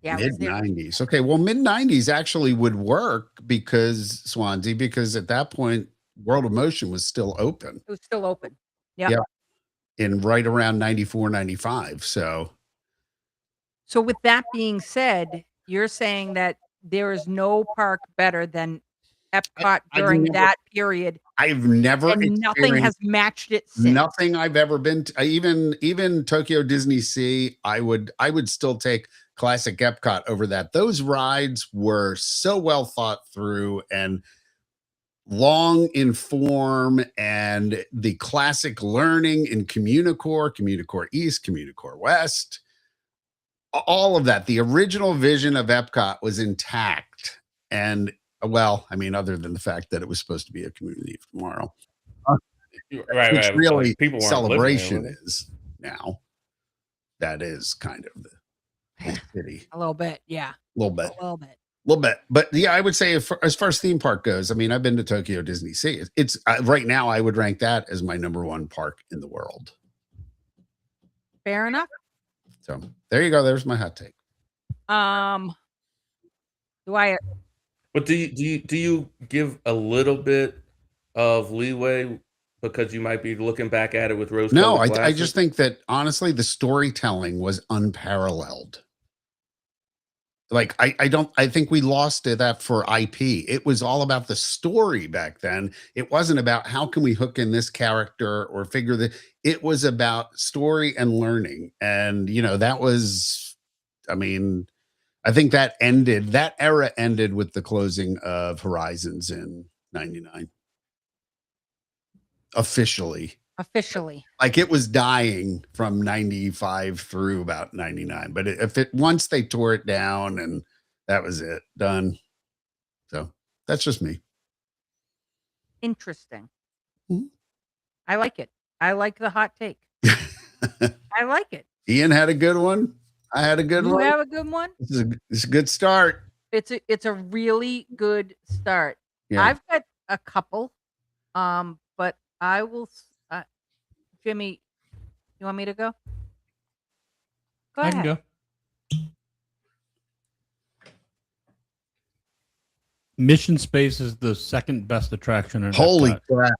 Yeah. it Mid was there. 90s. Okay, well, mid 90s actually would work because Swansea, because at that point, World of Motion was still open It was still open. Yeah. Yeah. in right around 94, 95. So So with that being said, you're saying that there is no park better than Epcot I've during never that period, I've never and nothing has matched it since. nothing I've ever been to, even Tokyo Disney Sea, I would still take Classic Epcot over that. Those rides were so well thought through and long in form, and the classic learning in Communicore East, Communicore West, all of that. The original vision of Epcot was intact. And well, I mean, other than the fact that it was supposed to be a community of tomorrow, Right, which right. really Like, people weren't celebration living there, were is now. That is kind of the city, A little bit. Yeah. a little bit. A little bit. Little bit, but yeah, I would say as far as theme park goes, I mean, I've been to Tokyo Disney Sea. It's right now, I would rank that as my number one park in the world. Fair enough. So there you go. There's my hot take. Do I? But do you give a little bit of leeway because you might be looking back at it with rose? No, I just think that honestly, the storytelling was unparalleled. Like I think we lost that for IP. It was all about the story back then. It wasn't about how can we hook in this character or figure that. It was about story and learning. And that was, I mean, I think that era ended with the closing of Horizons in 99. Officially Officially. Like it was dying from 95 through about 99. But once they tore it down and that was it, done. So that's just me. Interesting. Mhm. I like it. I like the hot take. I like it. Ian had a good one. I had a good You one. have a good one? This is a good start. It's a really good start. Yeah. I've got a couple, but I will. Jimmy, you want me to go? Go I ahead. can go. Mission Space is the second best attraction in Holy Epcot. crap.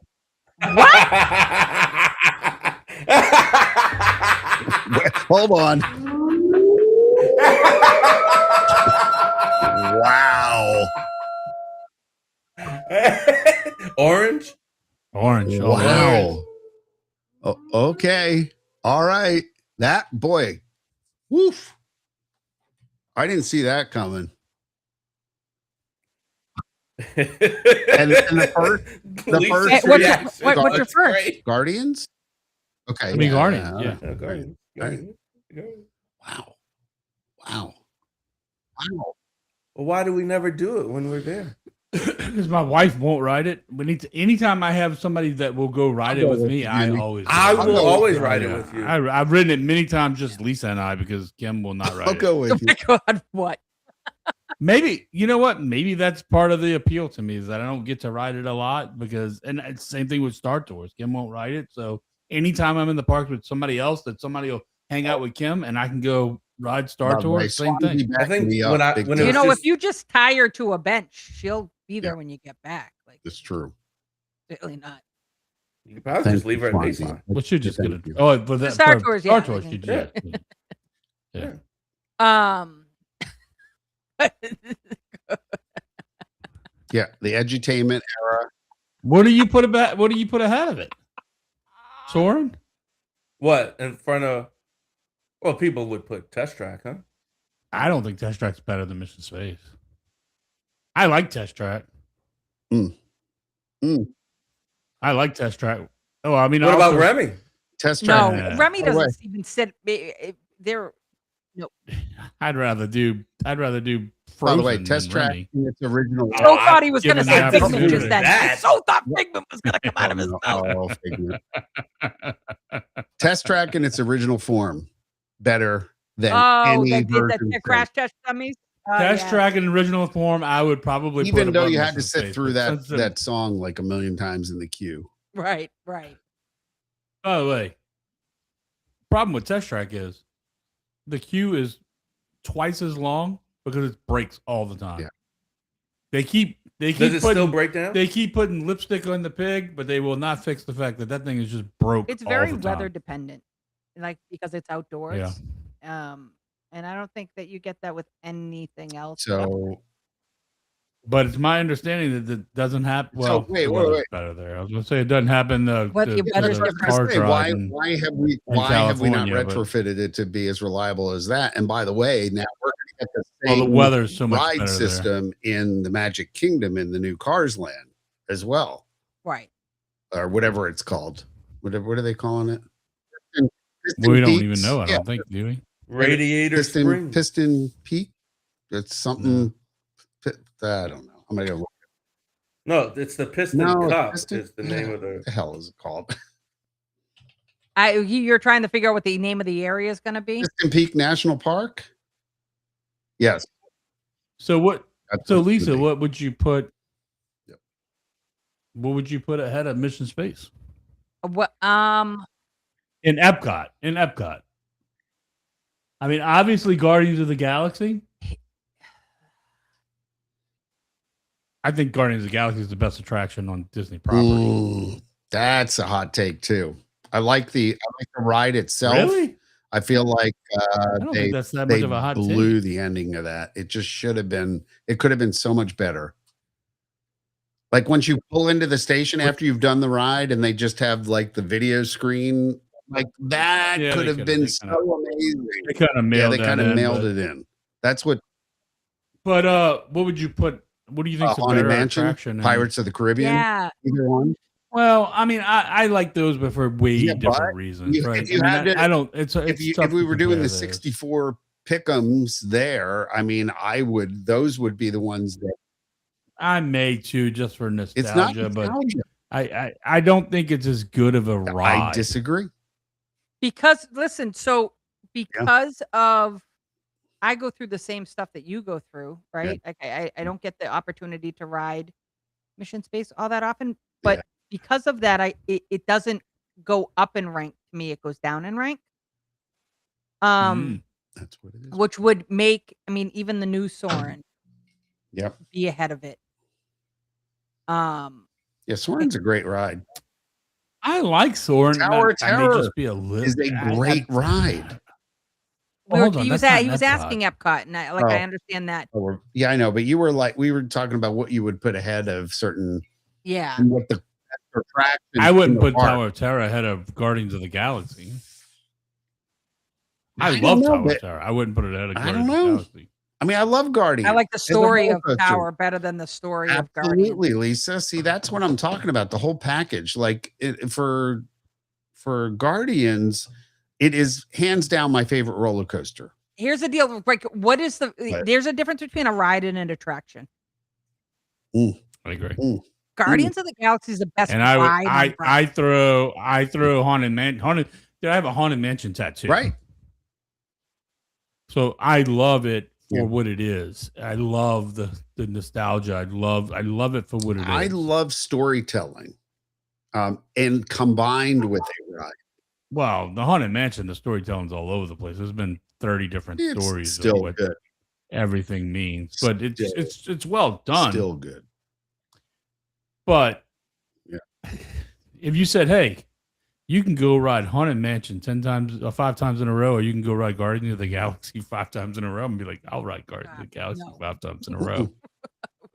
Hold on. Wow. Orange? Orange. Oh, Wow. Oh, okay. All right. That boy. Woof. I didn't see that coming. And the first Hey, what's your- reaction what's your was first? great. Guardians? Okay. I mean, Guardians, yeah. Yeah, Guardians. Guardians. Wow. Wow. Wow. Well, why do we never do it when we're there? Because my wife won't ride it. We need to. Anytime I have somebody that will go ride it I'll with go me, with I you. always. I go. will go always with ride Yeah. it with you. I've ridden it many times, just Lisa and I, because Kim will not ride I'll it. go with Oh you. my God, what? Maybe you know what? Maybe that's part of the appeal to me is that I don't get to ride it a lot because, and it's the same thing with Star Tours. Kim won't ride it, so anytime I'm in the park with somebody else, that somebody will hang out with Kim, and I can go ride Star By the way, Tours. Same Swansea thing. backed I think me when up I- big when it You time. was know, just- if you just tie her to a bench, she'll be there Yeah. when you get back. Like, It's true. really not. You could probably Thank just leave her you, at Swansea. baseline. What you just Thank gonna? you. Oh, but that Star for Tours, Star yeah, Tours, we you can- yeah. Yeah. The edutainment era. What do you put about? What do you put ahead of it? Soren? What in front of? Well, people would put Test Track, huh? I don't think Test Track's better than Mission Space. I like Test Track. Mm. I like Test Track. Oh, I mean, What about also- Remy? Test No, track. Yeah. Remy By the way- doesn't even sit. They're I'd rather do By Frozen. the way, than Test track Remy. in its original. so I've thought he was going to given say the Figment opportunity. just then. I That- so thought Figment was going to come out of his mouth. Oh, Figment. Test track in its original form. Better than Oh, any they did that. version The since. crash test dummies. Test Yeah. Track in original form, I would probably put Even though above you had to Mission sit Space, through but that since then- that song like a million times in the queue. Right. By the way, problem with Test Track is the queue is twice as long because it breaks all the time. Yeah. They keep Does it still putting break down? they keep putting lipstick on the pig, but they will not fix the fact that that thing is just broke. It's all very the time. weather dependent, like because it's outdoors. And I don't think that you get that with anything else. So But it's my understanding that it doesn't happen. So, Well, wait, the wait, weather's wait. better there. I was going to say it doesn't happen. What, the weather's the different? car why driving. have we in not California, but- retrofitted it to be as reliable as that? And by the way, now we're going to get the Well, same the weather's so much ride better there. system in the Magic Kingdom in the new Cars Land as well, Right. or whatever it's called. What are they calling it? Piston We don't Peaks? even know. I Yeah, don't think, do we? Radiator spring. Piston Peak. It's something. I don't know. I'm gonna go. What No, it's the Piston No, Cup. Piston- Is the name of the. the hell is it called? You're trying to figure out what the name of the area is going to be. Piston Peak National Park. Yes. So what? that's So what it Lisa, would be. what would you put? Yep. What would you put ahead of Mission Space What? in Epcot? In Epcot. I mean, obviously, Guardians of the Galaxy. I think Guardians of the Galaxy is the best attraction on Disney property. That's a hot take too. I like the ride itself. Really? I feel like I don't they think that's that much they of a hot blew take. the ending of that. It just should have been. It could have been so much better. Like once you pull into the station after you've done the ride, and they just have like the video screen, like that Yeah, could they have could've- been they so kinda- amazing. They kind of Yeah, mailed they that kind of in, mailed but- it in. That's what But what would you put? What do you think is a Haunted better Mansion, attraction? in- Pirates of the Caribbean, Yeah. either one. Well, I mean, I like those, but for way Yeah, different but reasons, if right? you I mean, had to- I don't. It's if tough we to were doing the compare those. 64 pick'ems there, I mean, those would be the ones that I may too, just for it's not nostalgia, but nostalgia. I don't think it's as good of a ride. I disagree. Because listen, so because of I go through the same stuff that you go through, right? Like I don't get the opportunity to ride Mission Space all that often, but Yeah. because of that, it doesn't go up in rank to me; it goes down in rank. That's what it is. Which would make, I mean, even the new Soren Yep. be ahead of it. Yeah, Soren's a great ride. I like Soren. Tower of I may Terror just be a little. Is a great ride. Hold on, He was that's not he was Epcot. asking Epcot, and I Oh. understand that. Yeah, I know, but you were like, we were talking about what you would put ahead of certain, Yeah, and what the attractions I in wouldn't the put park. Tower of Terror ahead of Guardians of the Galaxy. I don't love know, Tower of but- Terror. I wouldn't put it ahead of I don't Guardians of the know. Galaxy. I mean, I love Guardians. I like the As a story roller of coaster. Tower better than the story of Guardians. Absolutely, Lisa. See, that's what I'm talking about. The whole package, like for Guardians, it is hands down my favorite roller coaster. Here's the deal. Like, what is the? What? There's a difference between a ride and an attraction. I agree. Guardians of the Galaxy is the best And I ride. would, on Broadway. I throw Haunted Mansion. Dude, I have a Haunted Mansion tattoo. Right. So I love it for Yeah. what it is. I love the nostalgia. I love it for what it is. I love storytelling, and combined with a ride. Well, the Haunted Mansion, the storytelling's all over the place. There's been 30 different It's stories still of what good. everything means, but Still- it's well done. Still good. But Yeah. if you said, "Hey, you can go ride Haunted Mansion 10 times or 5 times in a row, or you can go ride Guardians of the Galaxy 5 times in a row," and be like, "I'll ride Guardians of the Galaxy no. 5 times in a row."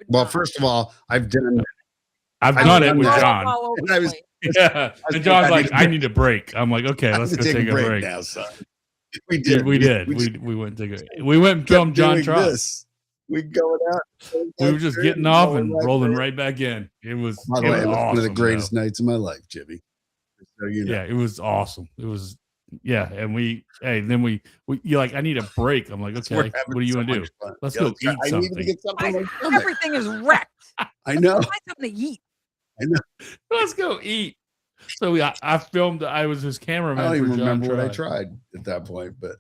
Well, first of all, I've done. I've I done mean, it with I'm John. All over And the I was- place. Yeah, was and John's I like, need a "I need a break." I'm like, "Okay, let's go take a break." now, son. We did. We did. just We went to go. We went and kept filmed John doing Trot. this. We going out. We were just getting off and rolling right back in. It was, By the it way, was it was one of the awesome, greatest though. nights of my life, Jimmy. Just so you know. Yeah, it was awesome. It was, yeah. And then we you're like, "I need a break." I'm like, We're "Okay, having what do you so want to do? much fun. Let's Yeah, go let's try- eat I need something." to get something on my stomach. Everything is wrecked. I know. Find something to eat. Let's go eat. So I filmed. I was his I cameraman. don't for even John remember what I Trot. tried at that point, but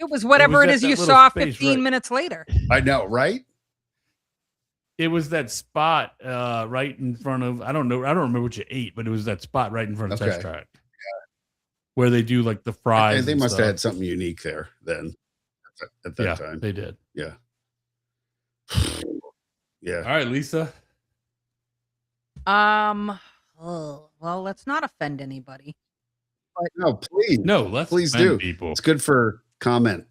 It was whatever it at is that you little saw space, 15 right. minutes later. I know, right? It was that spot right in front of. I don't know. I don't remember what you ate, but it was that spot right in front of Okay. Test Track, where they do like the fries. They and must have stuff. had something unique there then at that Yeah, time. they did. Yeah. All Yeah. right, Lisa. Well, let's not offend anybody. No, please. No, let's Please offend do. people. It's good for comment.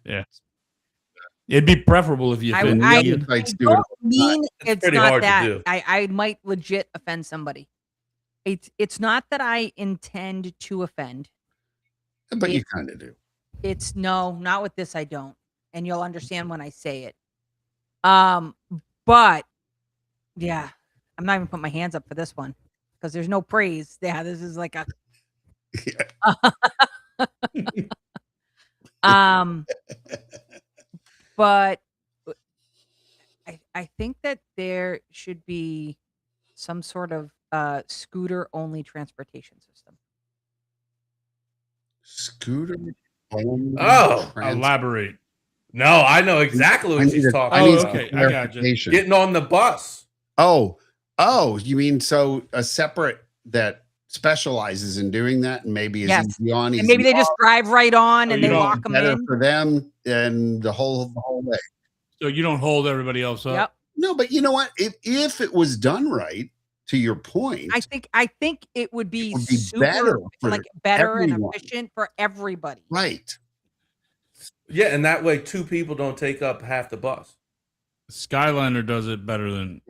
It'd be preferable if you I- offend I- me. Invites I do it. don't mean it's pretty not hard to that. do. I might legit offend somebody. It's not that I intend to offend. But you kind of do. It's no, not with this I don't. And you'll understand when I say it. But yeah, I'm not even putting my hands up for this one because there's no praise. Yeah, this is like a but I think that there should be some sort of scooter only transportation system. Scooter. only Oh, Elaborate. No, I know exactly what she's talking about. okay. I got you. clarification. Getting on the bus. Oh, you mean so a separate that specializes in doing that and maybe is Yes. beyond And maybe they just drive right on Oh, and you they don't- lock them better in. for them and the whole way. So you don't hold everybody else up. Yep. No, but you know what? If it was done right, to your point, I think it would be, would be super better for better and everyone. efficient for everybody. right. Yeah, and that way 2 people don't take up half the bus. Skyliner does it better than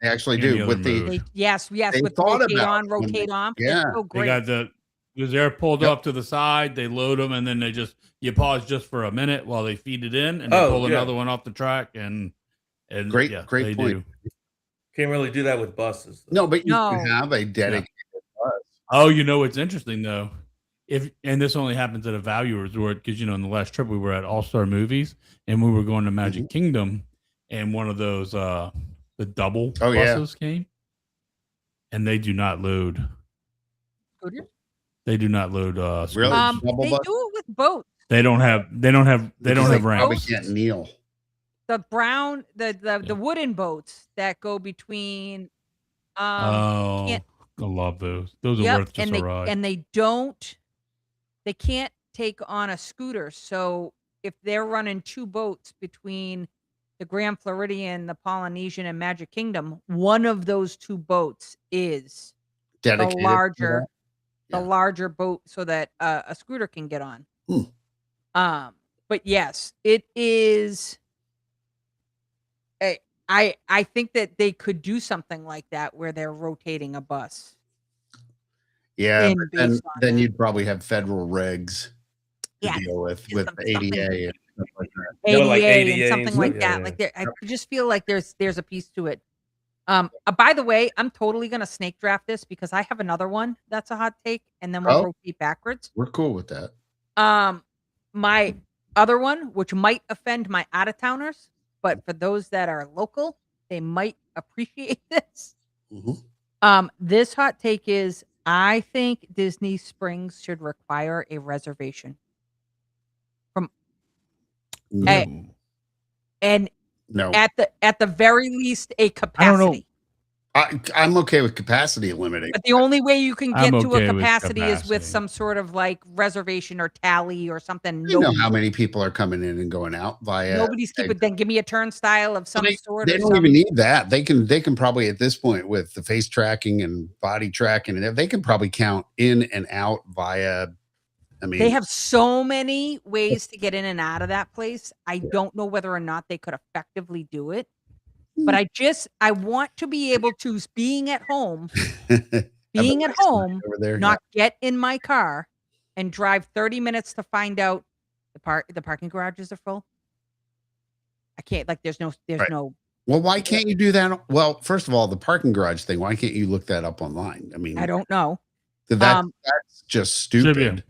They actually Any do other with the move. Yes, They with thought rotate about on, it when they- rotate off. yeah. It's so they great. got because they're pulled Yep. up to the side. They load them and then they just you pause just for a minute while they feed it in and they Oh, pull yeah. another one off the track and Great- yeah, great they point. do. Can't really do that with buses. no, but you No. can have a dedicated Oh, you know what's interesting though? And this only happens at a value resort because in the last trip we were at All Star Movies and we were going to Magic Kingdom, and one of those the double Oh, yeah. buses came, and they do not load. Scooters? They do not load. Really? scooters. Double They bus? do it with boats. They don't have. They don't have Because they probably ramps. can't kneel. The brown, the wooden boats that go between. Oh, can't- I love those. Those are Yep, worth just a ride. and they can't take on a scooter. So if they're running two boats between the Grand Floridian, the Polynesian, and Magic Kingdom, one of those two boats is Dedicated. the to larger, that? the Yeah. larger boat, so that a scooter can get on. Hmm. But yes, it is. I think that they could do something like that where they're rotating a bus. Yeah, And but then, based on then that. you'd probably have federal regs to Yeah, deal with just the something- ADA and stuff like that. Yeah, like ADA ADA and and something stuff, like yeah, that. yeah. Like I just feel like there's a piece to it. By the way, I'm totally gonna snake draft this because I have another one that's a hot take, and then we'll Oh. rotate backwards. We're cool with that. My other one, which might offend my out of towners, but for those that are local, they might appreciate this. Mhm. This hot take is I think Disney Springs should require a reservation. Hey. No. And No, at the very least a I don't capacity. know. I'm okay with capacity limiting. But the only way you can I'm get to okay a with capacity is with capacity. some sort of like reservation or tally or something. You know how many people are coming in and going out via. Nobody's keeping. Then give me a turnstile of some sort. They or don't some, even need that. They can probably at this point with the face tracking and body tracking and they can probably count in and out via. I mean, They have so many ways to get in and out of that place. I don't know whether or not they could effectively do it. But I want to be able to, being at home, being at home, over there. not get in my car and drive 30 minutes to find out the parking garages are full. I can't, like, there's no Right. Well, why can't you do that? Well, first of all, the parking garage thing. Why can't you look that up online? I mean, I don't know. that's just Should be. stupid.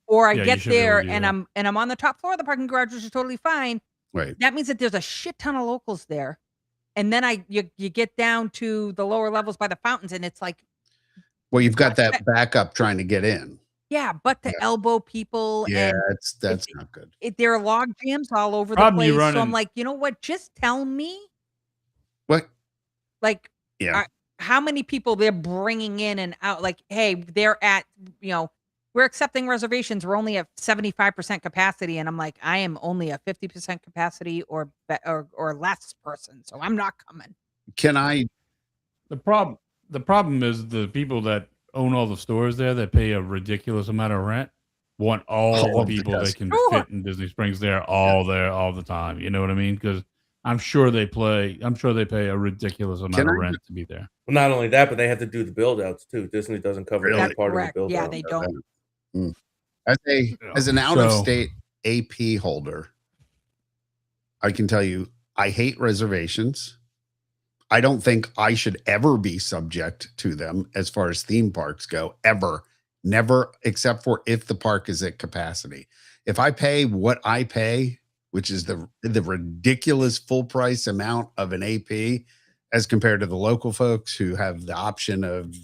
Or I Yeah, you get should be able there to do and that. I'm on the top floor of the parking garage, which is totally fine. Right. That means that there's a shit ton of locals there. And then you get down to the lower levels by the fountains and it's like, Well, you've got that backup trying to get in. yeah, but to elbow people Yeah, and that's not good. there are log jams all over the Problem you place. run So I'm in- like, you know what? Just tell me, What? like, Yeah. how many people they're bringing in and out. Like, hey, they're at, we're accepting reservations. We're only at 75% capacity. And I'm like, I am only a 50% capacity or less person. So I'm not coming. Can I? The problem is the people that own all the stores there that pay a ridiculous amount of rent want all All the of the people they can Sure. fit in Disney Springs there all the time. You know what I mean? Because I'm sure they pay a ridiculous amount Can of I- rent to be there. Well, not only that, but they have to do the build outs too. Disney doesn't cover Really? that That's part correct. of the build Yeah, out. they don't. As an So- out of state AP holder, I can tell you, I hate reservations. I don't think I should ever be subject to them as far as theme parks go, ever. Never, except for if the park is at capacity. If I pay what I pay, which is the ridiculous full price amount of an AP as compared to the local folks who have the option of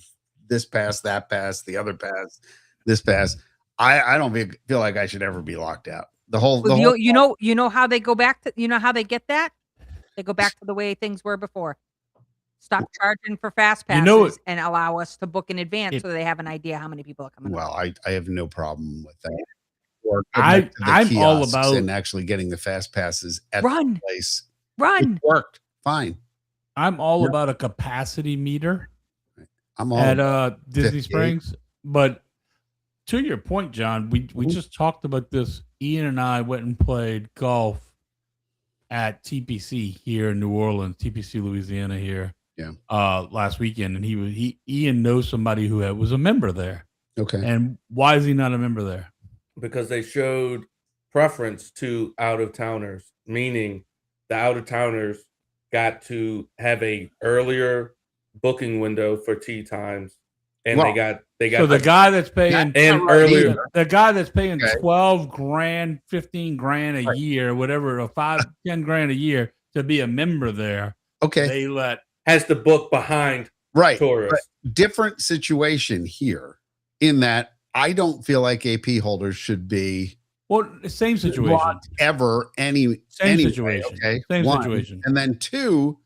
this pass, that pass, the other pass, this pass, I don't feel like I should ever be locked out. The whole You know how they go back to, how they get that? They go back to the way things were before. Stop charging for fast passes You know it- and allow us to book in advance It- so they have an idea how many people are coming. Well, I have no problem with that. Or go I- back to the I'm all kiosks about- and actually getting the fast passes at Run, the place. run. It worked fine. I'm all Yeah. about a capacity meter I'm all at Disney 58. Springs. But to your point, John, we just talked about this. Ian and I went and played golf at TPC here in New Orleans, TPC Louisiana here. Yeah. Last weekend, and Ian knows somebody who was a member there. okay. And why is he not a member there? Because they showed preference to out of towners, meaning the out of towners got to have a earlier booking window for tea times and Well, they got So the guy that's paying and Right earlier either. the guy that's paying Okay. 12 grand, 15 grand a Right. year, whatever, or 10 grand a year to be a member there, Okay. they let has the book behind Right. But tourists. different situation here in that I don't feel like AP holders should be well, same situation. blocked ever Same anyway, situation. okay? Same One. situation. And then two,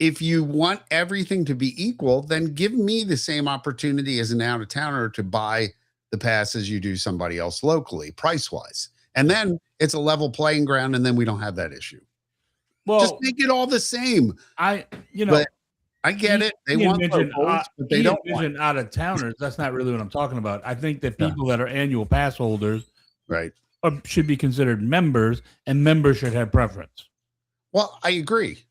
if you want everything to be equal, then give me the same opportunity as an out of towner to buy the pass as you do somebody else locally, price wise. And then it's a level playing ground, and then we don't have that issue. Well, Just make it all the same. you know, But I get it. They want locals, but they don't want. out of towners. That's not really what I'm talking about. I think that Yeah. people that are annual pass holders Right. should be considered members, and members should have preference. Well, I agree.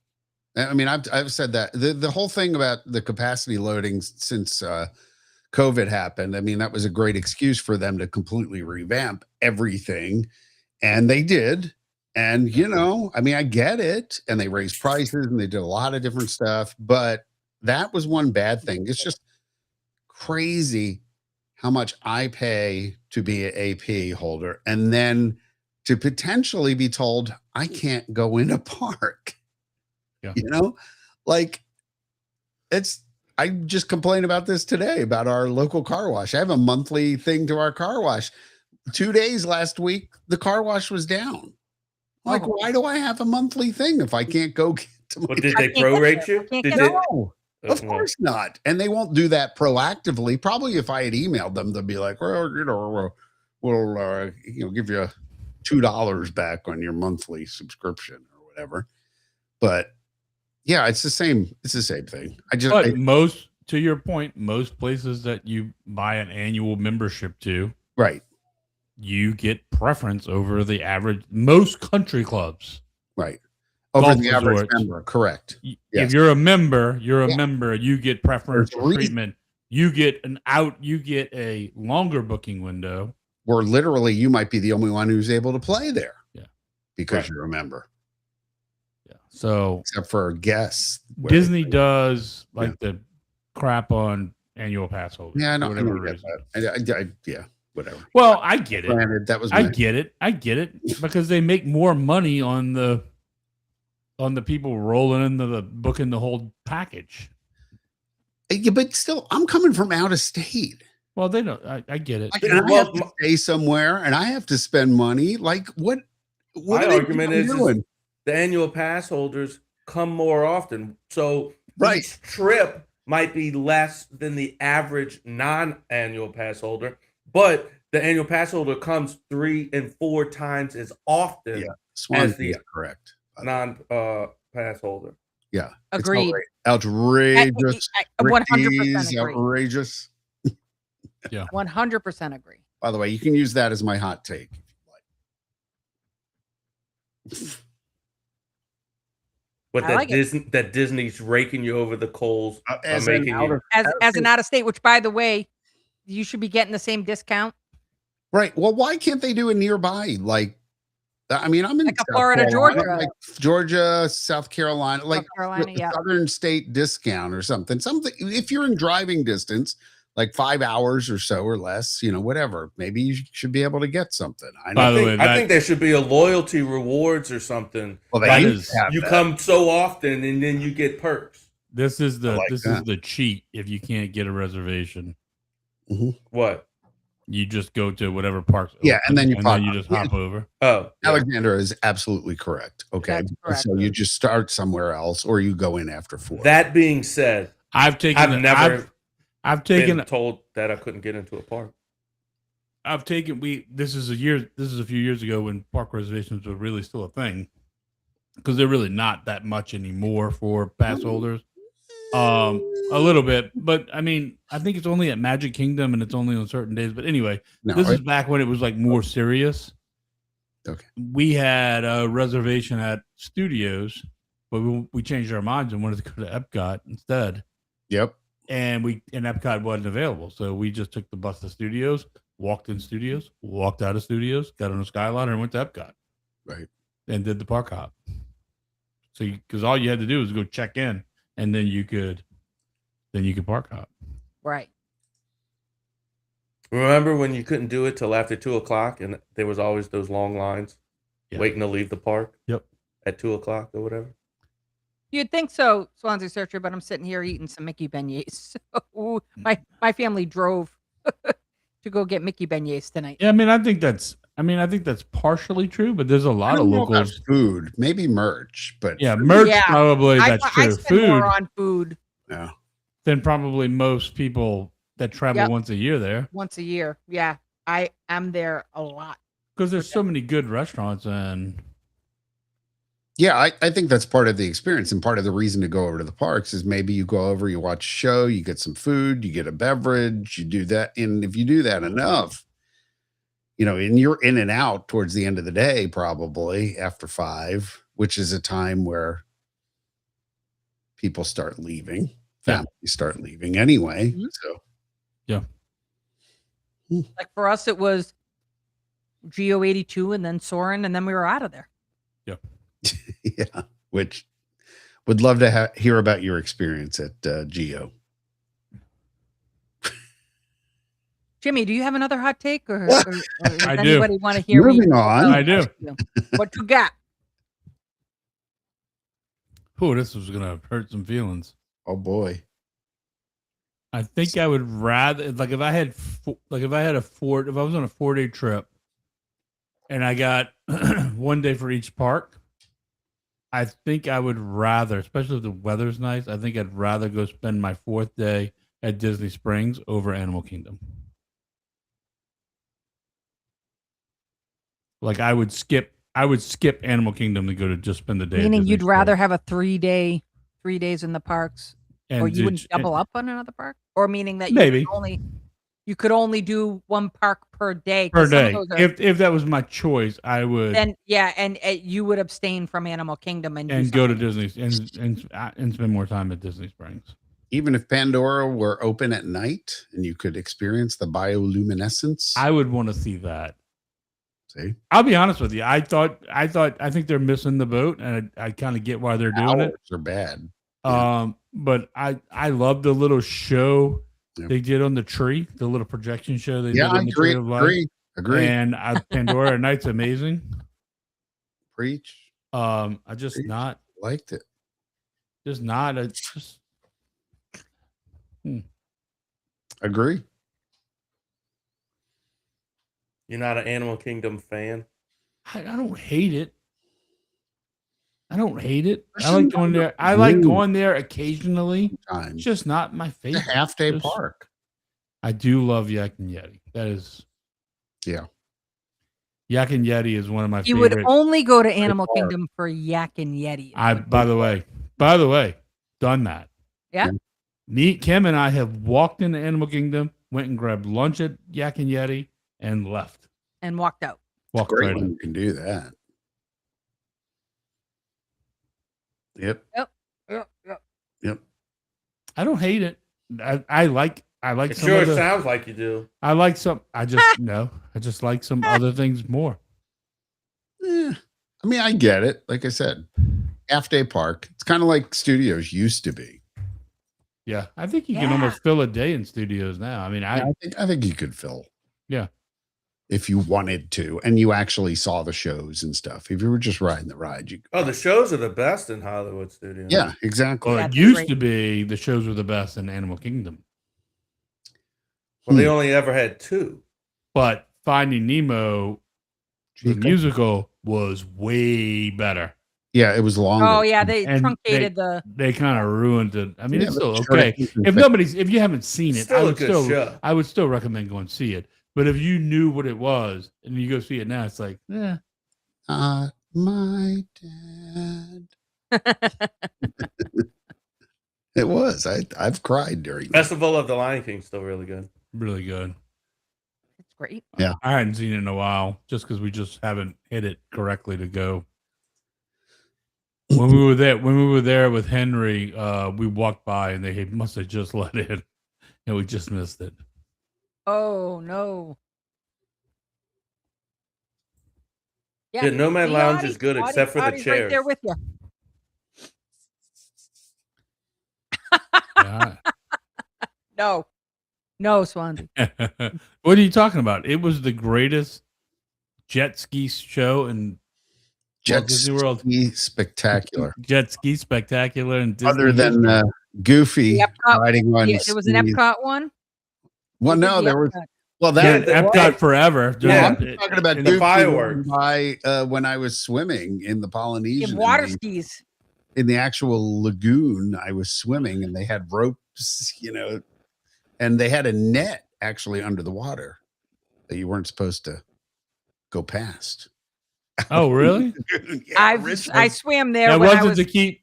I mean, I've said that the whole thing about the capacity loading since COVID happened. I mean, that was a great excuse for them to completely revamp everything, and they did. And you know, I mean, I get it. And they raised prices and they did a lot of different stuff, but that was one bad thing. It's just crazy how much I pay to be an AP holder, and then to potentially be told I can't go in a park. Yeah. You know, like I just complained about this today about our local car wash. I have a monthly thing to our car wash. 2 days last week, the car wash was down. Like, Oh. why do I have a monthly thing if I can't go get to my But did I they can't get prorate there. you? I can't Did get they? No, of course not. And they won't do that proactively. Probably if I had emailed them, they'd be like, well, you know, we'll give you $2 back on your monthly subscription or whatever. But yeah, it's the same. It's the same thing. But to your point, most places that you buy an annual membership to, right. you get preference over the average. Most country clubs. Right. Over Golf the average resorts. member. Correct. If Yes. you're a member, Yeah. member. You get preferential There's a reason. treatment. You get you get a longer booking window. Where literally you might be the only one who's able to play there. Yeah. Because Right. you're a member. Yeah. So Except for guests. where Disney they- does like the crap on annual pass holders. Yeah, I for know. I whatever don't get reason. that. Yeah, whatever. Well, I get it. Granted, that was I my, get it because they make more money on the people rolling into the booking the whole package. yeah, but still, I'm coming from out of state. Well, they don't. I get it. Like, and I Well, have to stay somewhere, and I have to spend money. Like, what My are they argument is doing? the annual pass holders come more often. So Right. each trip might be less than the average non-annual pass holder, but the annual pass holder comes 3 and 4 times as often Yeah. Swansea as the is correct. non-pass holder. Yeah, it's Agreed. outrageous. 100% Ricky's agree. outrageous. 100% agree. By the way, you can use that as my hot take if you like. But I like it. that Disney's raking you over the coals, As making an out you of As an out of state, which by the way, you should be getting the same discount. right. Well, why can't they do it nearby? Like, I mean, I'm in Like a South Florida, Carolina, Georgia. like Georgia, South Carolina, like Carolina, the yeah. Southern state discount or something. Something if you're in driving distance, like 5 hours or so or less, whatever. Maybe you should be able to get something. I By know. the way, I think there should be a loyalty rewards or something. Well, they that used is- to have You that. come so often and then you get perks. this is the like this that. is the cheat if you can't get a reservation. What? You just go to whatever parks. Yeah, and then you pop you up. just hop over. Oh, yeah. Alexandra is absolutely correct. Okay. That's correct. So you just start somewhere else or you go in after 4. That being said, I've taken. I've never I've been taken. told that I couldn't get into a park. I've taken. This is a few years ago when park reservations were really still a thing, because they're really not that much anymore for pass holders. A little bit, but I mean, I think it's only at Magic Kingdom and it's only on certain days. But anyway, No, this is back when it was like more serious. Okay. We had a reservation at Studios, but we changed our minds and wanted to go to Epcot instead. Yep. And Epcot wasn't available, so we just took the bus to Studios, walked in Studios, walked out of Studios, got on a Skyliner, and went to Epcot. Right. And did the park hop. So, because all you had to do was go check in, and then you could park hop. Right. Remember when you couldn't do it till after 2:00 and there was always those long lines Yeah. waiting to leave the park? Yep. At 2:00 or whatever. You'd think so, Swansea Searcher, but I'm sitting here eating some Mickey beignets. So my family drove to go get Mickey beignets tonight. Yeah, I mean, I think that's partially true, but there's a I lot of don't know about locals. food, maybe merch, but Yeah, merch Yeah, probably that's I true. spend Food more on food yeah. than probably most people that travel Yep. once a year there, once a year. Yeah, I am there a lot. because there's so many good restaurants and Yeah, I think that's part of the experience, and part of the reason to go over to the parks is maybe you go over, you watch a show, you get some food, you get a beverage, you do that, and if you do that enough, and you're in and out towards the end of the day, probably after 5, which is a time where people start leaving, Yeah. families start leaving anyway. Mhm. So Like for us, it was Geo 82 and then Soren, and then we were out of there. yeah, which would love to hear about your experience at Geo. Jimmy, do you have another hot take, or does I do. anybody want to hear me? Moving on. I do. What you got? Oh, this was gonna hurt some feelings. Oh boy. I think I would rather if I had if I was on a 4-day trip and I got 1 day for each park, I think I would rather, especially if the weather's nice, I think I'd rather go spend my 4th day at Disney Springs over Animal Kingdom. Like I would skip Animal Kingdom to go to just spend the day. at Meaning Disney you'd rather Springs. have a 3 days in the parks, or you wouldn't double up on another park, or meaning that Maybe. you could only do one park per day. per 'cause some of day. those are- If that was my choice, I would then yeah, and you would abstain from Animal Kingdom and do go to something. Disney and spend more time at Disney Springs. Even if Pandora were open at night and you could experience the bioluminescence, I would want to see that. see, I'll be honest with you. I think they're missing the boat, and I kind of get why they're doing hours it. are bad. Yeah. But I love the little show Yeah. they did on the tree, the little projection show they Yeah, did I on the Tree agree. of Life. Agree. And Pandora at Night's amazing. Preach. I just Preach. not Liked it. just not a just Agree. You're not an Animal Kingdom fan? I don't hate it. I don't hate it. There's I like some going there. I really like going there occasionally. Time. It's just not my It's a favorite. half-day Just- park. I do love Yak and Yeti. That is, Yeah. Yak and Yeti is one of my You favorite. would only go to Animal park. Kingdom for Yak and Yeti. By the way, done that. Yeah? Me, Kim, and I have walked into Animal Kingdom, went and grabbed lunch at Yak and Yeti, and left. and walked out. Walked Great right when in. you can do that. Yep. Yeah. I don't hate it. I like It some sure of the, sounds like you do. I like some. I just no. I just like some other things more. I mean, I get it. Like I said, half-day park. It's kind of like studios used to be. Yeah, I think you can Yeah. almost fill a day in studios now. I mean, I think you could fill. Yeah. If you wanted to, and you actually saw the shows and stuff. If you were just riding the ride, you. Oh, the shows are the best in Hollywood Studios. Yeah, exactly. well, Yeah, it that's used great. to be the shows were the best in Animal Kingdom, Well, they only ever had 2. but Finding Nemo, the Chica. musical, was way better. Yeah, it was longer. Oh yeah, they And truncated the. They kind of ruined it. I mean, Yeah, it's but still sure, okay. If you haven't seen it, Still a good show. I would still recommend going see it. But if you knew what it was and you go see it now, it's like, My dad. It was. I've cried during that. Festival of the Lion King still really good. really good. It's great. Yeah. I hadn't seen it in a while, just because we just haven't hit it correctly to go. When we were there with Henry, we walked by and they must have just let in, and we just missed it. Oh no. Yeah, Nomad see, Lounge Audie- is good Audie- except for the Audie's right there chairs. with you. Yeah, No, No, Swansea. What are you talking about? It was the greatest jet ski show in Jet Disney World. Ski spectacular. Jet ski spectacular and Disney Other than history. Goofy The Epcot- riding on. Yeah, there was an skis. Epcot one. Well, They did no, the there was. Epcot. Well, Yeah, that Epcot forever. Yeah. I'm talking about in the Goofy fireworks. by when I was swimming in the Polynesian In water in the- skis. in the actual lagoon. I was swimming, and they had ropes, and they had a net actually under the water that you weren't supposed to go past. Oh, really? Yeah, I swam there That when I wasn't was. to keep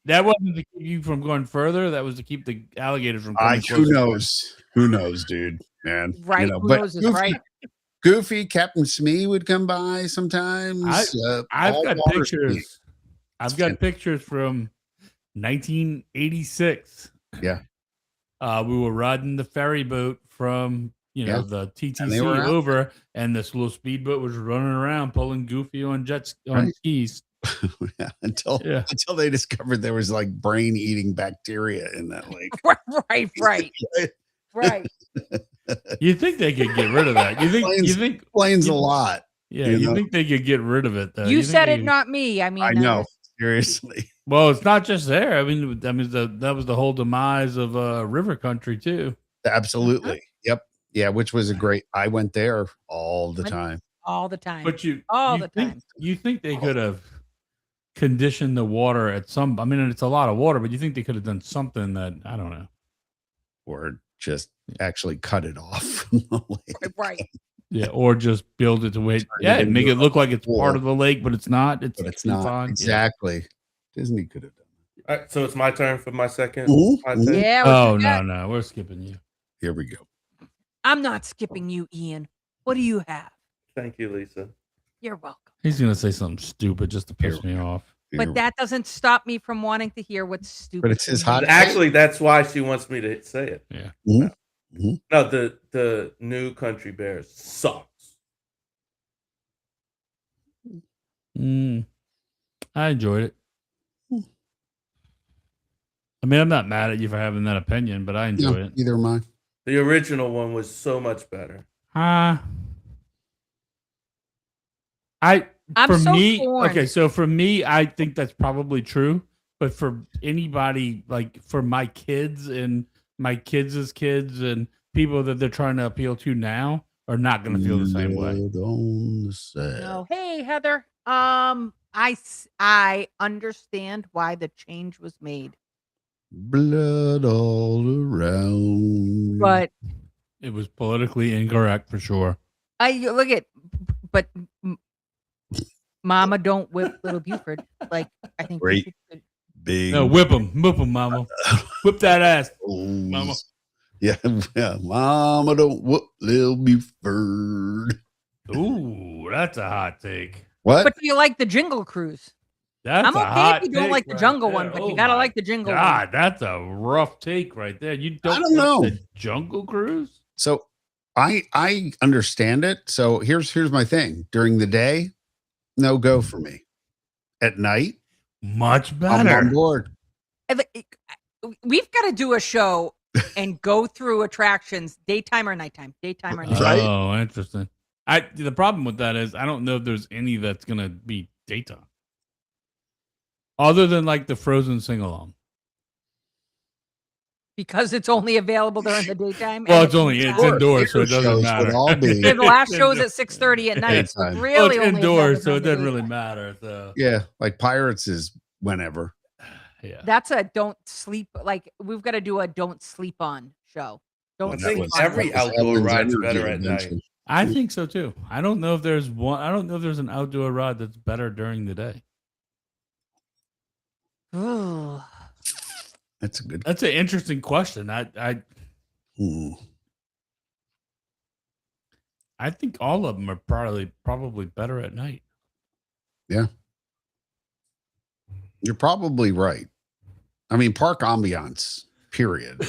you from going further. That was to keep the alligators from I, coming who closer. knows? Who knows, dude? Man, Right, who knows is right. Goofy, Captain Smee would come by sometimes. I've all got water skiing. pictures. I've got pictures from 1986. Yeah. We were riding the ferry boat from Yeah. the And they TTC were out over, and this little speedboat was running around pulling Goofy on Right. skis. Yeah, until Yeah. they discovered there was like brain eating bacteria in that lake. Right. You think they could get rid of that? You think Explains a lot. Yeah, you you know? think they could get rid of it though? You think said they it, could- not me. I mean, I know. Seriously. Well, it's not just there. I mean, that was the whole demise of River Country too. Absolutely. Yep. Yeah, which was a great. I went there all the time. all the time. But All you the think, time. You think they could have conditioned the water at some? I mean, it's a lot of water, but you think they could have done something that I don't know. Or just actually cut it off from the lake. Right. Yeah, or just build it to wait. Turn it Yeah, make into it look like it's pool. part of the lake, but it's not. But it's not. fine. Yeah. Exactly. Disney could have done it. All right, so it's my turn for my second. Mhm, hot mhm. take. Yeah. what Oh you got? no, we're skipping you. Here we go. I'm not skipping you, Ian. What do you have? Thank you, Lisa. You're welcome. He's gonna say something stupid just to piss me off. Here But that doesn't stop me from wanting to hear what's stupid. But it's his from hot you. take. Actually, that's why she wants me to say it. Yeah. Mhm, mhm. No, the new Country Bears sucks. I enjoyed it. I mean, I'm not mad at you for having that opinion, but I enjoy No, it. neither am I. The original one was so much better. I'm For so me, torn. okay, so for me, I think that's probably true. But for anybody, like for my kids and my kids' kids and people that they're trying to appeal to now, are not going to feel the same way. Blood on the side. No. Hey, Heather. I understand why the change was made, Blood all around. but It was politically incorrect for sure. look at, but Mama don't whip little Buford. Like I think we Great. should- Big No, whip them, mama, whip that ass. Mama. holes. Yeah, yeah. Mama don't whoop little Buford. Ooh, that's a hot take. What? But do you like the Jingle Cruise? That's I'm a okay hot if you don't take like the right Jungle there. one, but Oh you gotta my like the Jingle one. God, that's a rough take right there. You don't, don't know. like the Jungle Cruise? So I understand it. So here's my thing. During the day, no go for me. At night, Much I'm better. on board. We've got to do a show and go through attractions, daytime or nighttime. Daytime or nighttime. Right. Oh, interesting. The problem with that is I don't know if there's any that's gonna be daytime, other than like the Frozen sing along. Because it's only available during the daytime. Well, and it's only daytime. it's indoors, so it Shows doesn't would matter. all be- Yeah, the last show's at 6:30 at night. So it's Daytime. Well, really it's only indoors, available so it during doesn't the really daytime. matter. So Yeah, like Pirates is whenever. yeah. That's a don't sleep. Like we've got to do a don't sleep on show. Don't I That sleep think was- on. every that was outdoor Evelyn's ride's energy better at night. invention. I think so too. I don't know if there's one. I don't know if there's an outdoor ride that's better during the day. Ooh. That's a good. That's an interesting question. I Hmm. think all of them are probably better at night. You're probably right. I mean, park ambiance, period,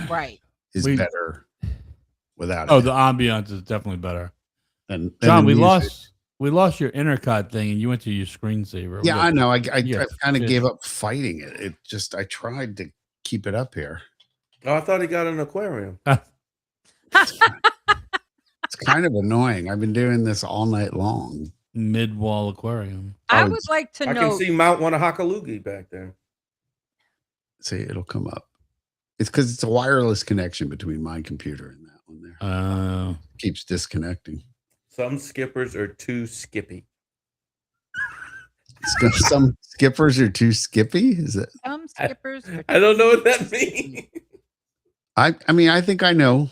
Right. is We- better without Oh, it. the ambiance is definitely better. And John, the we music. lost your intercot thing, and you went to your screensaver. Yeah, I know. I Yeah, kind of fish. gave up fighting it. It just I tried to keep it up here. Oh, I thought he got an aquarium. It's kind of annoying. I've been doing this all night long. Mid-wall aquarium. I Oh, would like to I know. can see Mount Wanahakalugi back there. See, it'll come up. It's because it's a wireless connection between my computer and that one there. Keeps disconnecting. Some skippers are too skippy. Some skippers are too skippy. Is it? Some skippers. are I don't know what that means. I mean, I think I know.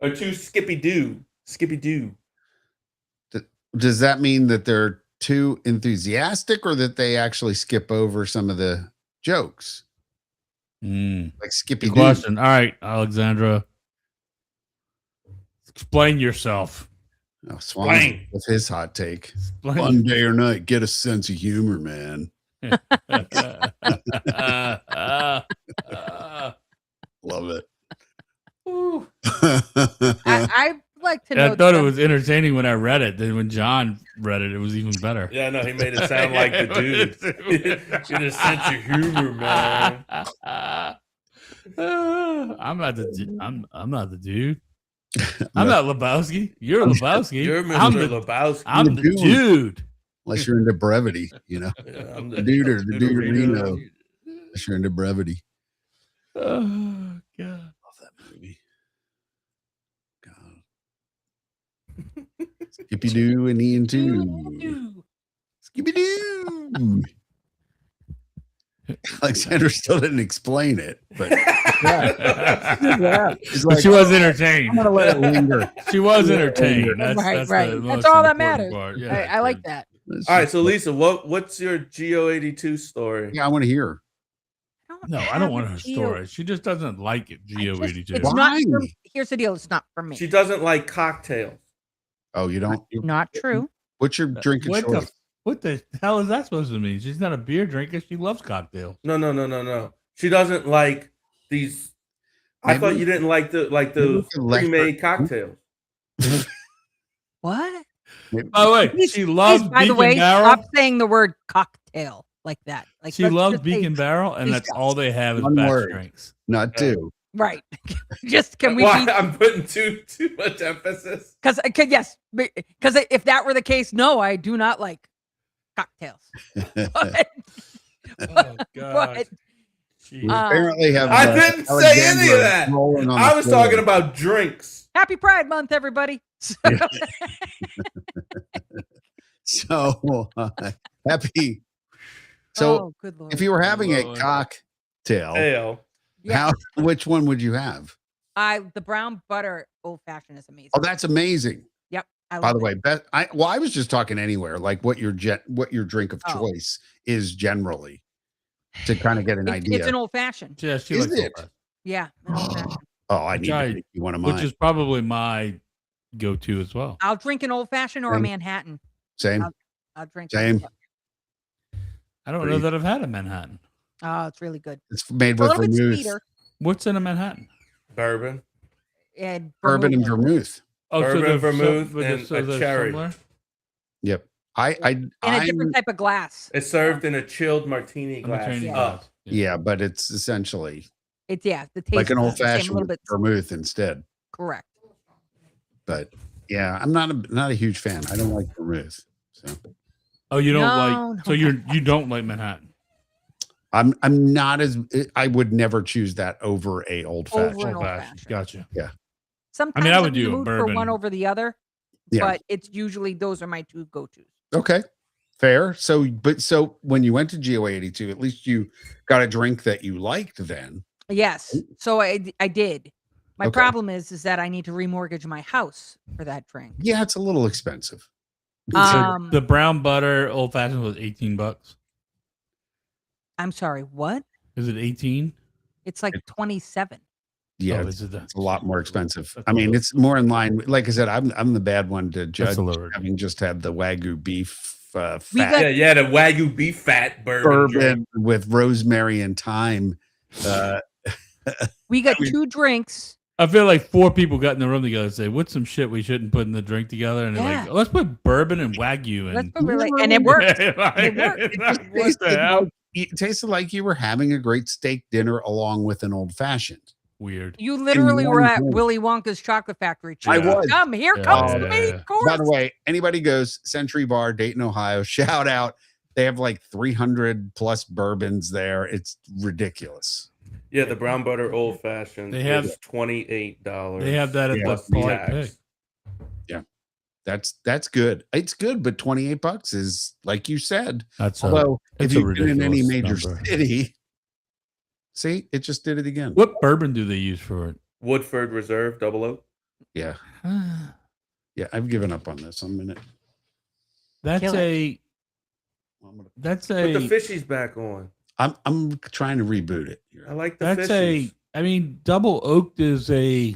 Or too skippy doo. Skippy doo. Does that mean that they're too enthusiastic, or that they actually skip over some of the jokes, like Skippy Good Doo? question. All right, Alexandra. Explain yourself. Oh, Swan with his hot take. Explain. Fun day or night, get a sense of humor, man. Love it. I'd like to know. I thought it was entertaining when I read it. Then when John read it, it was even better. Yeah, no, he made it sound like the dude. In a sense of humor, man. I'm not the dude. I'm not Lebowski. You're Lebowski. You're I'm Mr. the, Lebowski. I'm the dude. Unless you're into brevity, you know. Yeah, I'm The dude or the Duderino. duderino. Unless you're into brevity. Oh God. Love that movie. God. Skippy Doo and Ian too. Skippy Doo. Alexander still didn't explain it, but he's But like, she was entertained. I'm gonna let it linger. She was entertained. That's, Right, that's right. the That's most all that important matters. part. Yeah, I like that. All right, so Lisa, what's your Geo82 story? Yeah, I want to hear. No, I have don't want a her geo- story. She just doesn't like it. Geo82. It's not. For, Why? here's the deal. It's not for me. She doesn't like cocktails. Oh, you don't? Not true. What's your drinking What choice? what the hell is that supposed to mean? She's not a beer drinker. She loves cocktails. No. She doesn't like these. I Maybe- thought you didn't like the maybe we can let her- pre-made cocktails. What? By the way, Please- she loves Please, by the Beacon way, Barrel. stop saying the word cocktail like that. Like She let's loves just say- Beacon Barrel, and that's all they have is One batch word. drinks. Not two. Right. Just can we Why be I'm putting too much emphasis. because yes, because if that were the case, no, I do not like cocktails. But, Oh God. but We Uh, apparently have. I didn't say any of Alexandra that. rolling on I the was floor. talking about drinks. happy Pride Month, everybody. So happy. So oh, good Lord. if you were having a Lord. cocktail, Hell. Yeah. which one would you have? The brown butter old fashioned is amazing. Oh, that's amazing. Yep. I By love the it. way, I was just talking anywhere, like what your drink of Oh. choice is generally, to kind of get an idea. It's an old fashioned. Yeah, she Is likes it? all that, Yeah. An old fashioned. Oh, I need I- to make you one of mine. which is probably my go-to as well. I'll drink an old fashioned or a Same. Manhattan. Same. I'll drink Same. I don't know Pretty- that I've had a Manhattan. Oh, it's really good. It's made It's a with little bit vermouth, sweeter. What's in a Manhattan? Bourbon. And bourbon and vermouth. Oh, Bourbon, they're vermouth, but and they're a cherry. similar? Yep. in a different type of glass. It's served in a chilled martini A glass. martini Yeah. glass. yeah, but it's essentially It's the taste like an is old the same, a fashioned little bit vermouth instead. correct. But yeah, I'm not a huge fan. I don't like vermouth. So Oh, you don't No, like? So no. you don't like Manhattan? I'm not as I would never choose that over a old Over fashioned. an Old old-fashioned. Gotcha. Sometimes I would I'm in the do a mood for bourbon. one over the other, Yeah. but it's usually those are my two go-tos. Okay. Fair. So when you went to GO82, at least you got a drink that you liked then. Yes. So I did. My Okay. problem is that I need to remortgage my house for that drink. Yeah, it's a little expensive. Um, The brown butter old fashioned was $18. I'm sorry, what? Is it 18? It's like 27. Yeah, Oh, it's, is it that? it's a lot more expensive. That's I a mean, little- it's more in line. Like I said, I'm the bad one to judge, a little- having just had the Wagyu beef fat We got- Yeah, the Wagyu beef fat bourbon. drink. bourbon with rosemary and thyme. We got I mean- 2 drinks. I feel like 4 people got in the room together and say, "What's some shit we shouldn't put in the drink together?" And they're Yeah. like, "Oh, "Let's put bourbon and Wagyu." Let's And put really, and it worked. It worked. What the hell? It tasted like you were having a great steak dinner along with an old fashioned. weird. You literally were one at drink. Willy Wonka's chocolate factory. I Cheers. was. Come, here Yeah, comes yeah, the yeah, main yeah. course. By the way, anybody goes Century Bar, Dayton, Ohio, shout out. They have like 300 plus bourbons there. It's ridiculous. Yeah, the brown butter old fashioned. They have- $28. They have that at Yeah, the plus Polite tax. Pig. That's good. It's good, but $28 is like you said. That's Although if it's a you've been in any ridiculous major number. city, see, it just did it again. What bourbon do they use for it? Woodford Reserve Double Oak. Yeah, yeah. I've given up on this. I'm gonna. That's Kill a I'm, gonna, that's Put the a fishies back on. I'm trying to reboot it. I like the that's fishies. a. I mean, double oaked is a.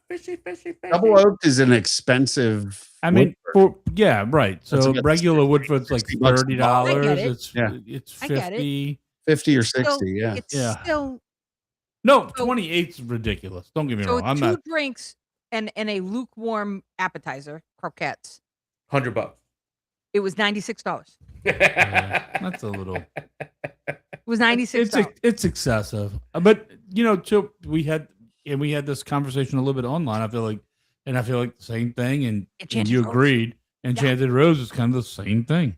Fishy. Double oaked is an expensive. I mean, Woodford. yeah, right. That's So about regular 60 Woodford's like $60 a bottle. $30. I get it. It's Yeah. it's I get it. 50. 50 or Still- 60. Yeah. It's Yeah. still No, So- 28's ridiculous. Don't get me so wrong. I'm two not. drinks and a lukewarm appetizer, croquettes. $100. It was $96. That's a little. It was $96. It's excessive, but you know, so we had this conversation a little bit online. I feel like the same thing, and Enchanted you Rose. agreed. Enchanted Rose is kind of the same thing.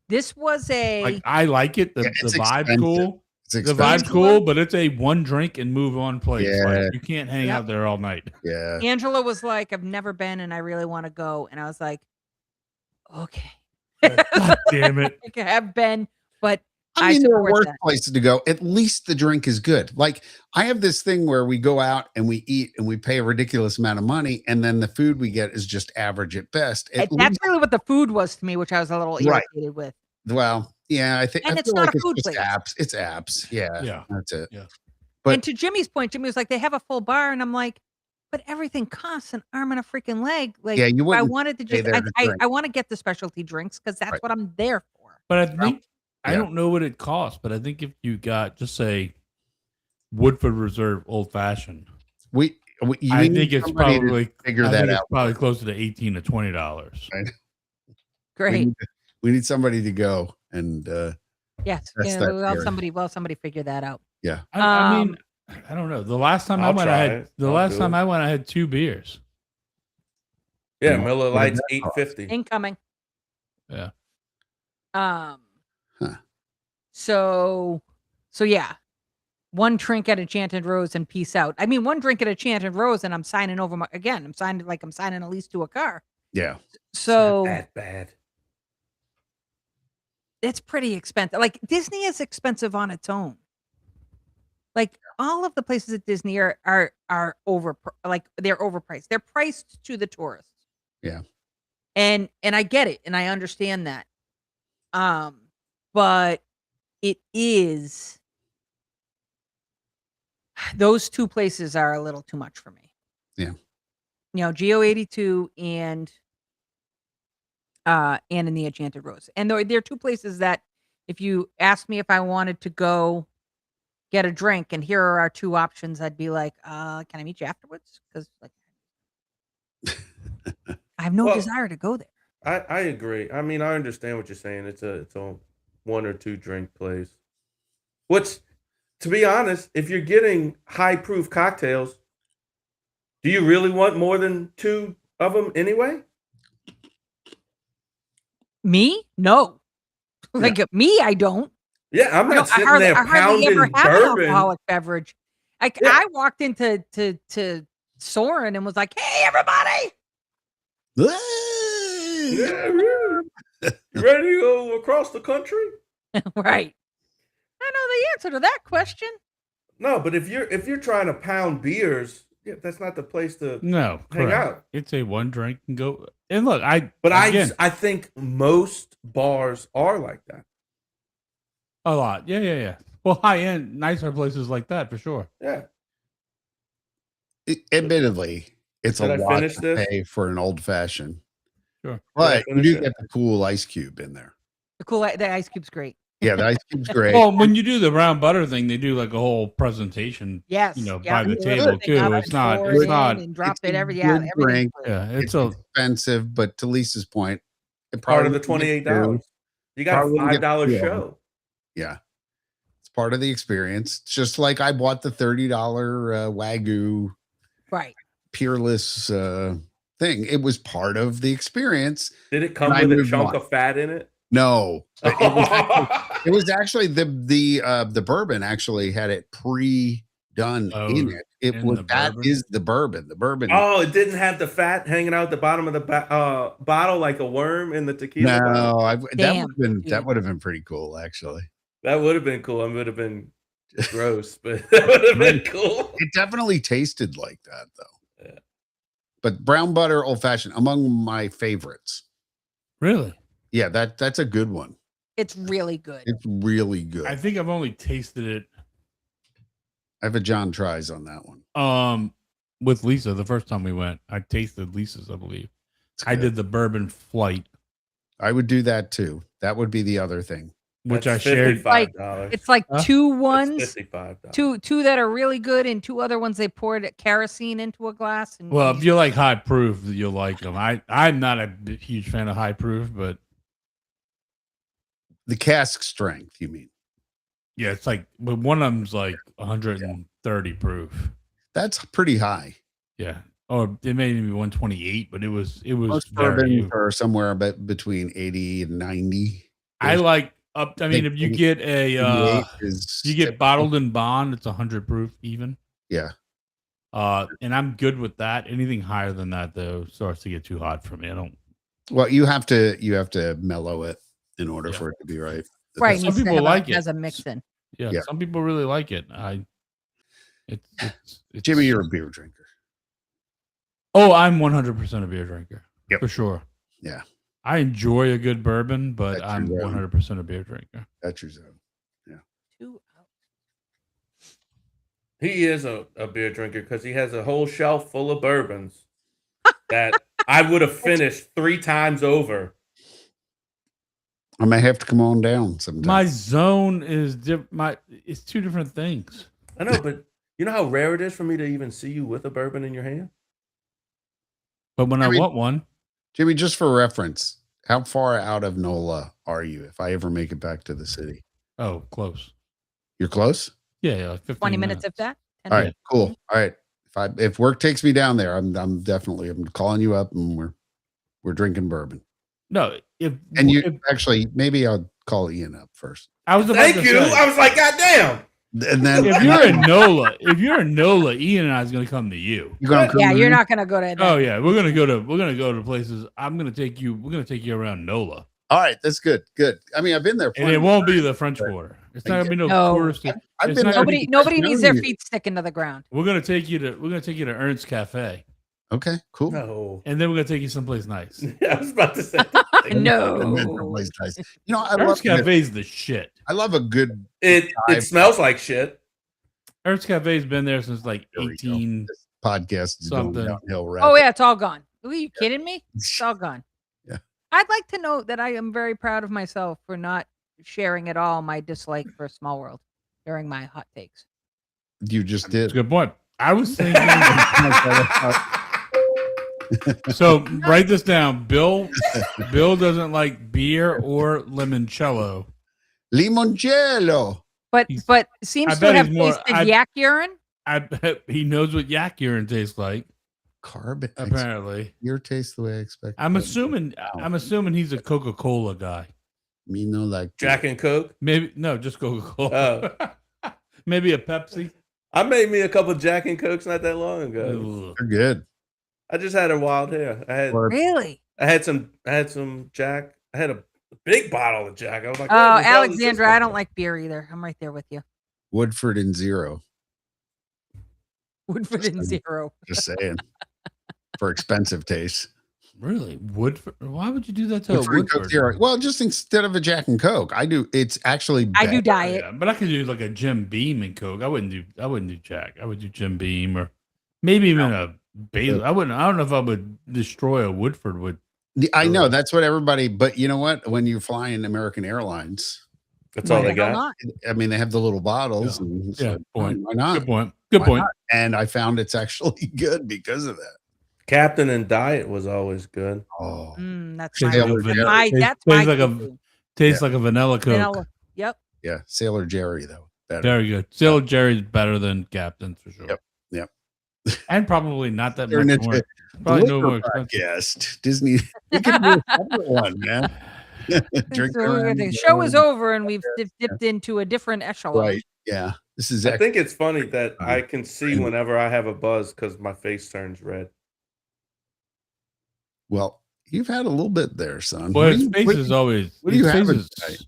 This was a Like I like it. The Yeah, it's vibe's expensive. cool. It's The expensive. vibe's cool, but it's a one drink and move on place. Yeah. Like, you can't hang Yep. out there all night. Yeah. Angela was like, I've never been and I really want to go. And I was like, okay. God damn it! I have been, but I I mean, there are support worse that. places to go. At least the drink is good. Like I have this thing where we go out and we eat and we pay a ridiculous amount of money, and then the food we get is just average at best. At That's least, really what the food was to me, which I was a little Right. irritated with. well, yeah, I think And I it's feel not like a it's food just place. apps. It's apps. Yeah, Yeah. that's it. Yeah. But- And to Jimmy's point, Jimmy was like, they have a full bar, and I'm like, but everything costs an arm and a freaking leg. Like, Yeah, you I wouldn't wanted to stay just, there to I drink. want to get the specialty drinks because that's Right. what I'm there for. But I think I yeah. don't know what it costs, but I think if you got just say Woodford Reserve Old Fashioned, we I need think it's somebody to probably figure I that think it's out. probably closer to $18 to $20. We Great. need somebody to go and Yes. That's Yeah, that well, theory. somebody figure that out. I mean, I don't know. The last time I I'll went, I try had it. I'll do it. I had 2 beers. Yeah, What Miller did Lite's that cost? $8.50. Incoming. Yeah. Huh. So yeah. One drink at Enchanted Rose and peace out. I mean, one drink at Enchanted Rose and I'm signing over I'm signing a lease to a car. yeah. So That bad. it's pretty expensive. Like Disney is expensive on its own. Like all of the places at Disney are over they're overpriced. They're priced to the tourists. Yeah. And I get it and I understand that. But it is those two places are a little too much for me. Yeah. You know, Geo 82 and in the Enchanted Rose. And they're two places that if you asked me if I wanted to go get a drink and here are our two options, I'd be like, can I meet you afterwards? Because like I have no Well, desire to go there. I agree. I mean, I understand what you're saying. It's a one or two drink place. Which, to be honest, if you're getting high proof cocktails, do you really want more than 2 of them anyway? Me? No. Like me, I don't. Yeah, I'm I not don't- I sitting hardly, there I hardly ever pounding have an bourbon. alcoholic beverage. Like Yeah. I walked into to Soren and was like, "Hey, everybody!" Yeah, really. You ready to go across the country? Right. I know the answer to that question. No, but if you're trying to pound beers, yeah, that's not the place to No, hang correct. out. It's a one drink and go. And look, But again, I think most bars are like that. a lot. Yeah. Well, high end, nicer places like that for sure. Yeah. Admittedly, it's Did a I lot finish to this? pay for an old fashioned. Sure. But you finish do it? get the cool ice cube in there. The ice cube's great. Yeah, the ice cube's great. Well, when you do the brown butter thing, they do like a whole presentation. Yes. You know, yeah, by the and table, everything too. up It's and not- pour it's it in not- and drop it's it a every good everything. drink. Yeah, It's it's a expensive, but to Lisa's point, it Part of the probably wouldn't get $28. You got a Probably wouldn't get $5 through. show. Yeah. It's part of the experience. It's just like I bought the $30 Wagyu Right. Peerless thing. It was part of the experience. Did it come And I with a moved chunk on. of fat in it? No, it was actually the bourbon actually had it pre-done in it. It in was the that bourbon? is the bourbon. The bourbon. Oh, it didn't have the fat hanging out the bottom of the bottle like a worm in the tequila bottle? No, Damn, that dude. would have been pretty cool actually. That would have been cool. It would have been gross, but that would have been cool. It definitely tasted like that though. Yeah. But brown butter old fashioned among my favorites. Really? Yeah, that's a good one. It's really good. It's really good. I think I've only tasted it I have a John tries on that one. with Lisa the first time we went. I tasted Lisa's, I believe. It's I good. did the bourbon flight, I would do that too. That would be the other thing. which That's I shared. $55. It's like Huh? two That's ones, $55. two that are really good, and two other ones they poured kerosene into a glass. And Well, if you like high proof, you'll like them. I'm not a huge fan of high proof, but The cask strength, you mean? yeah, it's like, but one of them's like 130 proof. That's pretty high. Yeah, or it may even be 128, but it was Most very. bourbons are somewhere between 80 and 90. I like up. I mean, Like if you get a 88 is you get typical. bottled in bond, it's 100 proof even. Yeah. And I'm good with that. Anything higher than that though starts to get too hot for me. I don't. Well, you have to mellow it in order Yeah. for it to be right. right, Some needs to people have like it. as a mix in. Yeah, Yeah. some people really like it. It's Jimmy, you're a beer drinker. Oh, I'm 100% a beer drinker. Yep. For sure. Yeah. I enjoy a good bourbon, but That's I'm your zone. 100% a beer drinker. That's your zone. 2 out. He is a beer drinker because he has a whole shelf full of bourbons that I would have finished 3 times over. I may have to come on down sometime. My zone is it's two different things. I know, but you know how rare it is for me to even see you with a bourbon in your hand? But when I I mean- want one, Jimmy, just for reference, how far out of NOLA are you if I ever make it back to the city? oh, close. You're close? Yeah, like 15 20 minutes if that. 10 All minutes. right, cool. All right. If work takes me down there, I'm calling you up and we're drinking bourbon. No, if And you if, actually maybe I'll call Ian up first. I was about Thank to you. say, I was like, God damn. And then if you're in NOLA, Ian and I is going to come to you. you're gonna come Yeah, to you're me? not gonna go to that. Oh yeah, we're gonna go to places. We're gonna take you around NOLA, All right, that's good. Good. I mean, I've been there. and plenty it of won't be times. the French Quarter. It's not gonna be no No. touristy. I've It's been not there. gonna Nobody needs their known you. feet sticking to the ground. We're gonna take you to Ernst Cafe, Okay, cool. No. and then we're gonna take you someplace nice. I was about to say. No. Someplace nice. You know, I love Ernst Cafe's the shit. I love a good It smells like shit. Ernst Cafe's been there since like There we go. 18. This podcast is Something. going downhill. Oh yeah, it's all gone. Are you kidding me? It's all gone. Yeah. I'd like to note that I am very proud of myself for not sharing at all my dislike for Small World during my hot takes. You just That's a did. good point. I was thinking. So write this down. Bill doesn't like beer or limoncello. Limoncello. But He's- but seems I to bet have he's more- tasted yak urine. I bet he knows what yak urine tastes like. Carbon. Apparently, Your taste the way I expect. I'm assuming he's a Coca-Cola guy. Me no like Jack and Coke. Maybe no, just Coca-Cola. Maybe a Pepsi. I made me a couple Jack and Cokes not that long ago. Ugh. They're good. I just had a wild hair. Or Really? I had some Jack. I had a big bottle of Jack. I was like, Oh, "Where the hell is this Alexandra, I from?" don't like beer either. I'm right there with you. Woodford and Zero. Woodford and Just- Zero. Just saying. For expensive taste. Really? Woodford? Why would you do that to a Woodford and Coke Woodford? Zero. Well, just instead of a Jack and Coke, I do. It's actually. I do better. diet. Yeah, but I could do like a Jim Beam and Coke. I wouldn't do Jack. I would do Jim Beam or maybe even a Bailey. I don't know if I would destroy a Woodford with. I know that's what everybody. But you know what? When you're flying American Airlines, That's Why all the they hell got. not? I mean, they have the little bottles. Yeah. And Yeah, point. Why not? Good point. Good Why point. not? And I found it's actually good because of that. Captain and Diet was always good. Oh, That's Tastes my, like a vanilla- my tastes- that's my tastes like a- go-to. Tastes like a vanilla Coke. Vanilla. Yep. yeah. Sailor Jerry, though. better. Very good. Still, Jerry's better than Captain for sure. Yep. Yep. And probably not that Turn much into more. the Probably no liquor more expensive. podcast. Disney. We could do a separate one, man. Drink So around the the show is world. over, and we've dipped into a different echelon. Right. Yeah. This is. I think it's funny that I can see whenever I have a buzz because my face turns red. Well, you've had a little bit there, son. Well, What his do you- face what- is always. what do you his have face in is- tonight?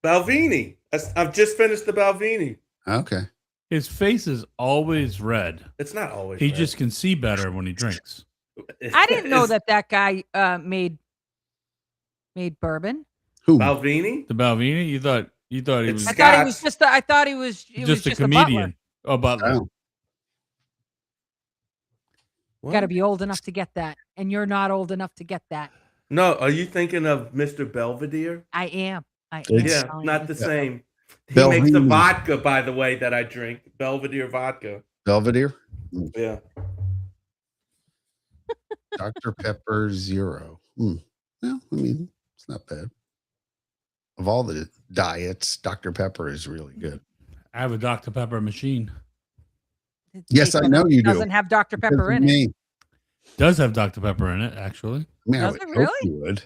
Balvenie. I've just finished the Balvenie. Okay. His face is always red. It's not always. He red. just can see better when he drinks. I didn't know It's that guy made bourbon. Who? Balvenie. The Balvenie, you thought he It's was I thought he was Scotch. just. I thought he was just a butler. comedian. Oh, Butler. Oh, What? Got to be old enough to get that, and you're not old enough to get that. No, are you thinking of Mr. Belvedere? I am. It's- Yeah, not the same. He Belvenie. makes the vodka, by the way, that I drink. Belvedere vodka. Belvedere. Yeah. Dr. Pepper Zero. Well, I mean, it's not bad. Of all the diets, Dr. Pepper is really good. I have a Dr. Pepper machine. Yes, I know you do. Doesn't have Dr. Because Pepper of in it. me. Does have Dr. Pepper in it, actually. I mean, I Does would it hope really? you would.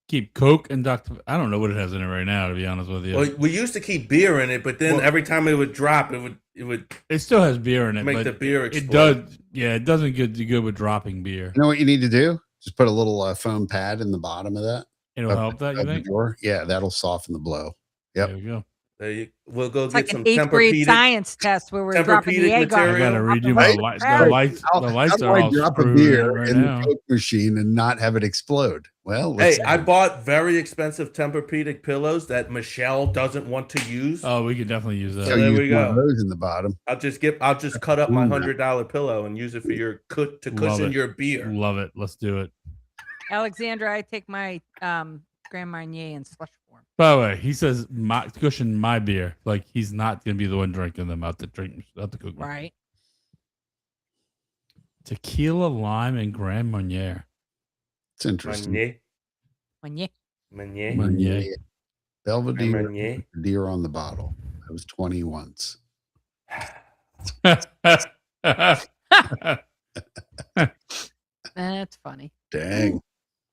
Keep Coke and Dr. I don't know what it has in it right now, to be honest with you. Well, we used to keep beer in it, but then Well- every time it would drop, it would It still has beer in it, make but the beer it explode. does. Yeah, it doesn't get good with dropping beer. You know what you need to do? Just put a little foam pad in the bottom of that. It'll of- help that, you of the think? door. Yeah, that'll soften the blow. Yep. There you go. We'll go It's get like some an 8th grade Tempur-Pedic. science test where we're dropping the Tempur-Pedic egg on. I material. gotta redo Right. my lights. Right. The lights, How the lights do are I all drop a screwed beer right in now. the Coke machine and not have it explode? Well, Hey, let's I bought very expensive Tempur-Pedic pillows that Michelle doesn't want to use. Oh, we could definitely use so that. there use we one of go. those in the bottom. I'll just cut up my Ooh. $100 pillow and use it for your to Love cushion it. your beer. Love it. Let's do it. Alexandra, I take my Grand Marnier in slush form. By the way, he says cushion my beer. Like he's not gonna be the one drinking them out the Coke. Right. Tequila, lime, and Grand Marnier. It's interesting. Meunier. Marnier. Meunier. Marnier. Belvedere Meunier. deer on the bottle. I was 20 once. That's funny. Dang.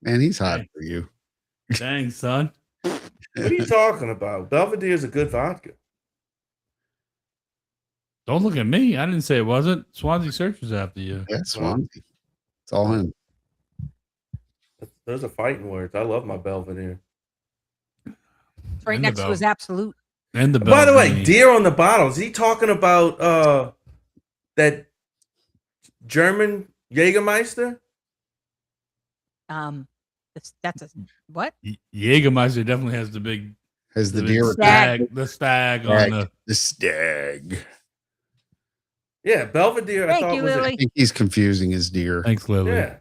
Man, he's hot Dang. for you. Dang, son. What are you talking about? Belvedere is a good vodka. Don't look at me. I didn't say it wasn't. Swansea searches after you. Yeah, Swansea. It's all him. Those are fighting words. I love my Belvedere. It's right And the next to his absolute. And the By the way, Belvedere. deer on the bottle. Is he talking about that German Jägermeister? That's a what? Jägermeister definitely has the big Has the big deer Stag. the stag Stag. on the stag. Yeah, Belvedere. I Thank thought you, was Lily. I think he's confusing his deer. Thanks, Lily. Yeah.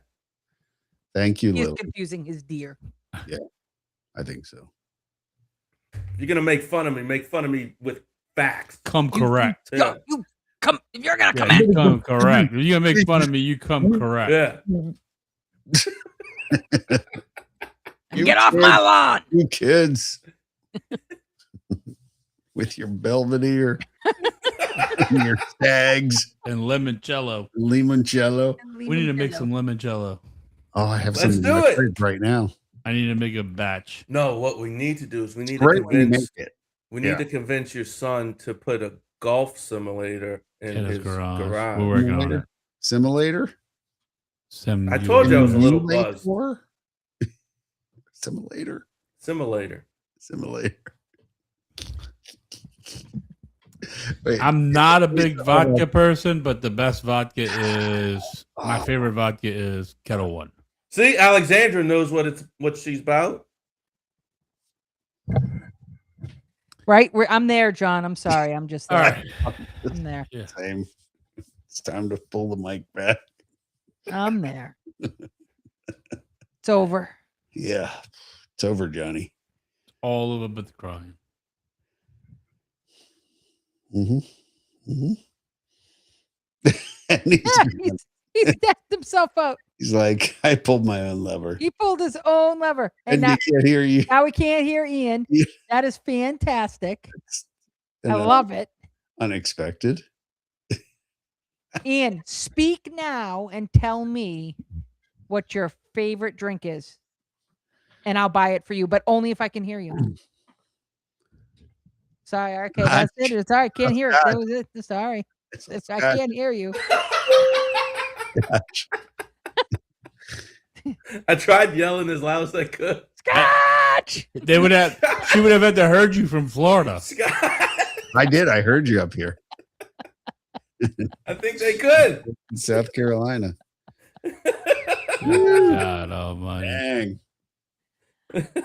Thank you, He's Lil. confusing his deer. I think so. If you're gonna make fun of me with facts. Come correct. Yeah. You come. If you're gonna come Yeah, at you come correct. If you're gonna make fun of me, you come correct. Yeah. You get off kids, my lawn. You kids. With your Belvedere, and your stags, And limoncello. limoncello. We need to make some limoncello. Oh, I have Let's some in do my it. fridge right now. I need to make a batch. No, what we need to do is we need to Right when you convince make it. we need to convince your son to put a golf simulator in In his his garage. garage. We're working on it. Simulator? I told you I was a little Simulator? buzzed. Simulator. Simulator. Simulator. Wait, I'm not a big vodka person, but the best vodka is my favorite vodka is Kettle One. See, Alexandra knows what she's about. Right. I'm there, John. I'm sorry. I'm just All there. right. I'm there. same. It's time to pull the mic back. I'm there. It's over. Yeah, it's over, Johnny. All of it but the crying. Mm-hmm. Mm-hmm. And He stepped himself out. he's like, I pulled my own lever. He pulled his own lever, and And now, you can't hear you. now we can't hear Ian. Yeah. That is fantastic. And I then love it. unexpected. Ian, speak now and tell me what your favorite drink is. And I'll buy it for you, but only if I can hear you. Sorry, okay, that's it. Sorry, I can't hear it. That was it. Sorry. If I can't hear you. I tried yelling as loud as I could. Scotch! She would have had to heard you from Florida. Scott, I did. I heard you up here I think they could. in South Carolina. God almighty. Dang.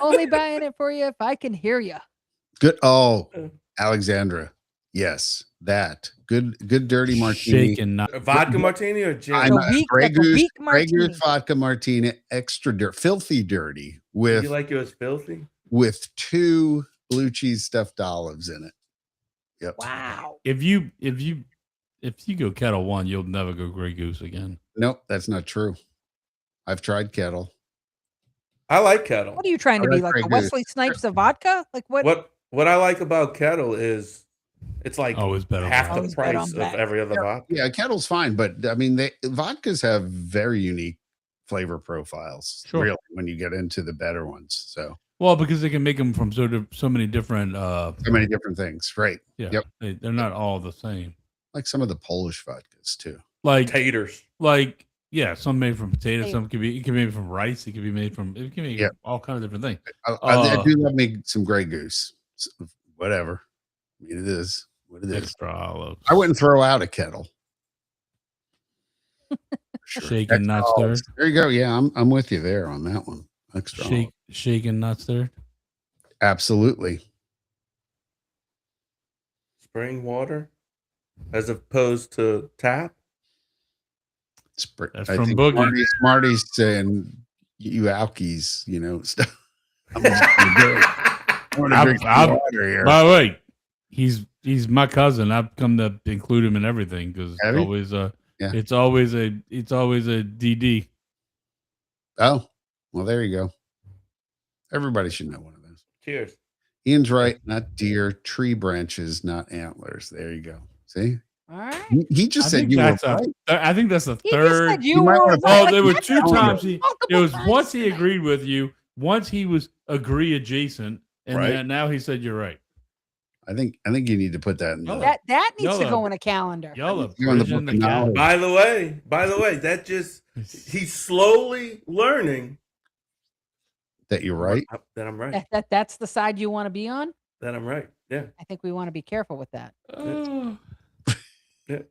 Only buying it for you if I can hear you. Good. Oh, Alexandra. Yes, that good dirty martini. Shaking, not A vodka martini or gin? I'm a weak- Grey like a weak Goose martini. vodka martini, extra filthy dirty you with like yours filthy? 2 blue cheese stuffed olives in it. Yep. Wow. if you go Kettle One, you'll never go Grey Goose again. Nope, that's not true. I've tried Kettle. I like Kettle. What are you trying to I be like like Grey the Goose. Wesley Snipes of vodka? Like what? What I like about Kettle is it's like Always bet on half that. the Always bet on price of that. every other vodka. Yeah, Kettle's fine, but I mean, vodkas have very unique flavor profiles. Sure. Really, when you get into the better ones, so Well, because they can make them from so many different. so many different things, right? Yeah, Yep. they're not all the same. Like some of the Polish vodkas too. Taters. Yeah, some made from potatoes, Hey. some it can be made from rice, it can be made from Yeah. all kinds of different things. I do love me some Grey Goose. Whatever. I mean, it is what it is. Extra olives. I wouldn't throw out a Kettle. Sure. Shaken, not Extra olives. stirred. There you go. Yeah, I'm with you there on that one. Extra. olives. Shaken, not stirred. Absolutely. Spring water as opposed to tap. That's I from think Boogie. Marty's saying you alkies, stuff. I'm just gonna do it. I want to drink some I'm- water here. By the way, he's my cousin. I've come to include him in everything because it's Have you? always Yeah. it's always a DD. Oh, well, there you go. Everybody should know one of those. Cheers. Ian's right. Not deer, tree branches, not antlers. There you go. See, All right. he just I said think you were that's right. I think that's the He just third. said You you might were wanna- Oh, right. there were That's two not times true. it Multiple was times once he tonight. agreed with you, once he was agree adjacent, and Right. then now he said you're right. I think you need to put that in. No. The, That needs to Y'all go are- in a calendar. Y'all are You're on the bridging book the of gap. knowledge. By the way, that just he's slowly learning that you're right. that I'm right. That's the side you want to be on. That I'm right. Yeah. I think we want to be careful with that. Oh. Yeah.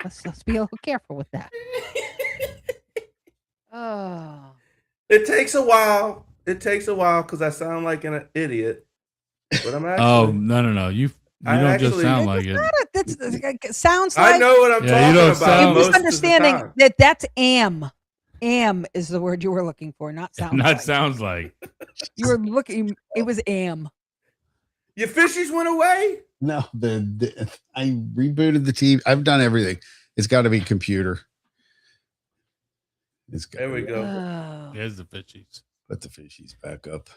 Let's be a little careful with that. Oh. It takes a while. It takes a while because I sound like an idiot. But I'm actually. Oh no! You I don't just actually- sound like it. It sounds I like know what I'm Yeah, you talking don't about. sound- you're most of the misunderstanding time. that's am. Am is the word you were looking for, not sounds Not like. sounds like. You were looking. It was am. Your fishies went away. No, I rebooted the TV. I've done everything. It's got to be computer. It's got There we go. Oh. There's the fishies. Put the fishies back up.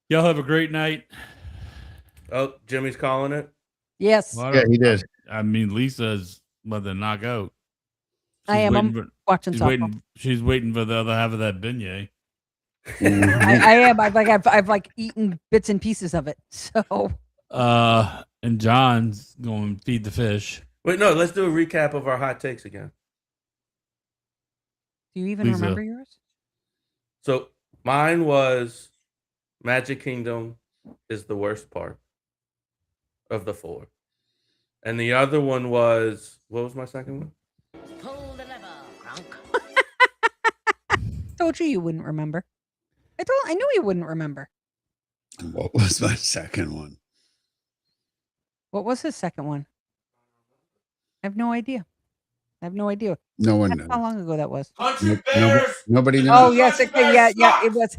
Y'all have a great night. Oh, Jimmy's calling it. Yes, Well, Yeah, he did. I mean, Lisa's about to knock out. I am. Waiting I'm for, watching she's softball. waiting. She's waiting for the other half of that beignet. Mhm. I am. I've like eaten bits and pieces of it. So And John's going to feed the fish. Wait, no. Let's do a recap of our hot takes again. do you even Lisa. remember yours? So mine was Magic Kingdom is the worst part of the 4, and the other one was what was my second one? Pull the lever, Gronk. Told you wouldn't remember. I knew you wouldn't remember. What was my second one? What was his second one? I have no idea. No one That's knows. how long ago that was. Nobody knows. Oh yes, okay, yeah. It was.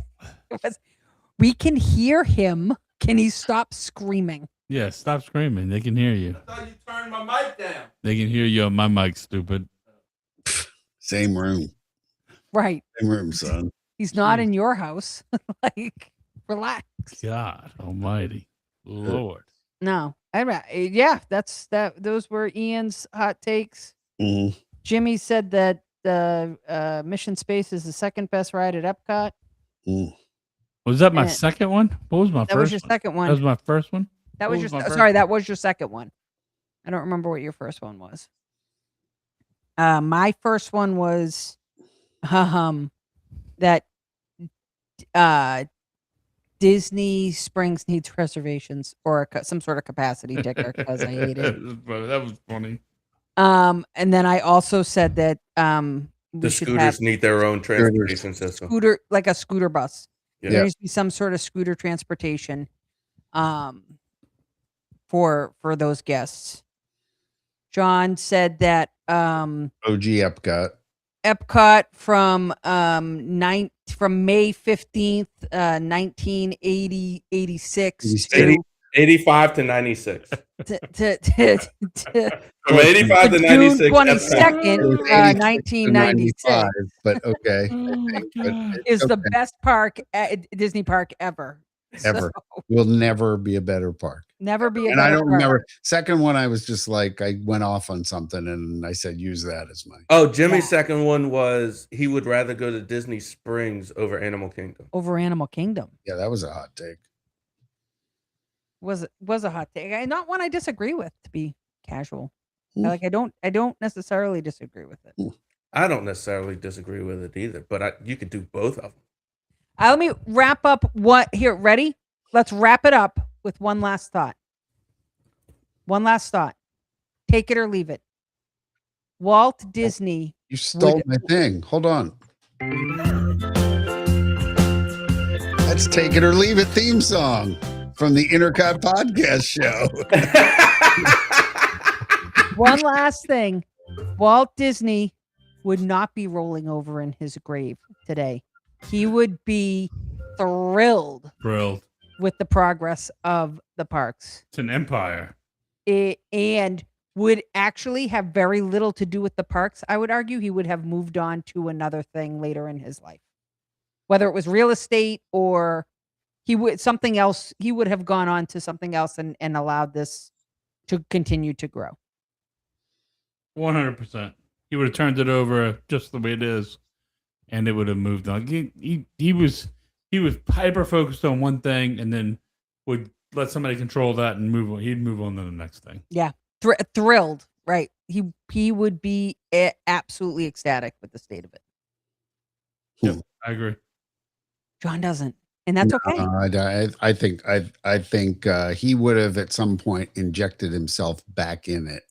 We can hear him. Can he stop screaming? Yeah, stop screaming. They can hear you. I thought you turned my mic down. They can hear you on my mic, stupid. Same room. Right. Same room, son. He's not in your house. Like, relax. God Almighty, Lord. No, yeah, those were Ian's hot takes. Mhm. Jimmy said that the Mission Space is the second best ride at Epcot. Mm. Was that my And second one? What was my that was first your one? second That one. was my first one. That What was was your my first sorry. one? That was your second one. I don't remember what your first one was. My first one was, that Disney Springs needs reservations or some sort of capacity ticker because I hate it. That was funny. And then I also said that we The should have scooters need their own transportation system. scooter, like a scooter bus. Yeah. There needs to be some sort of scooter transportation for those guests. John said that OG Epcot. Epcot from May 15th, 1986 to 85 to 96. to From 85 to June 96. 22nd, It was 86 to 1996 95, but okay. Oh, But God. it's is the okay. best park at Disney park ever. Ever. So, Will never be a better park. never be a And I better don't park. remember. Second one, I was just like, I went off on something and I said, use that as my. Oh, Jimmy's Yeah. second one was he would rather go to Disney Springs over Animal Kingdom. Over Animal Kingdom Yeah, that was a hot take. was a hot take. Not one I disagree with, to be casual. Hmm. I don't necessarily disagree with it. I don't necessarily disagree with it either, but you could do both of them. Let me wrap up here. Ready? Let's wrap it up with one last thought. One last thought. Take it or leave it. Walt Disney. You stole Would- my thing. Hold on. Let's take it or leave it theme song from the Intercut podcast show. One last thing. Walt Disney would not be rolling over in his grave today. He would be thrilled Thrilled. with the progress of the parks. It's an empire. And would actually have very little to do with the parks. I would argue he would have moved on to another thing later in his life. Whether it was real estate or something else, he would have gone on to something else and allowed this to continue to grow. 100%. He would have turned it over just the way it is, and it would have moved on. He was hyper focused on one thing, and then would let somebody control that and move on. He'd move on to the next thing. Thrilled, right? He would be absolutely ecstatic with the state of it. I agree. John doesn't, and that's okay. I think he would have at some point injected himself back in it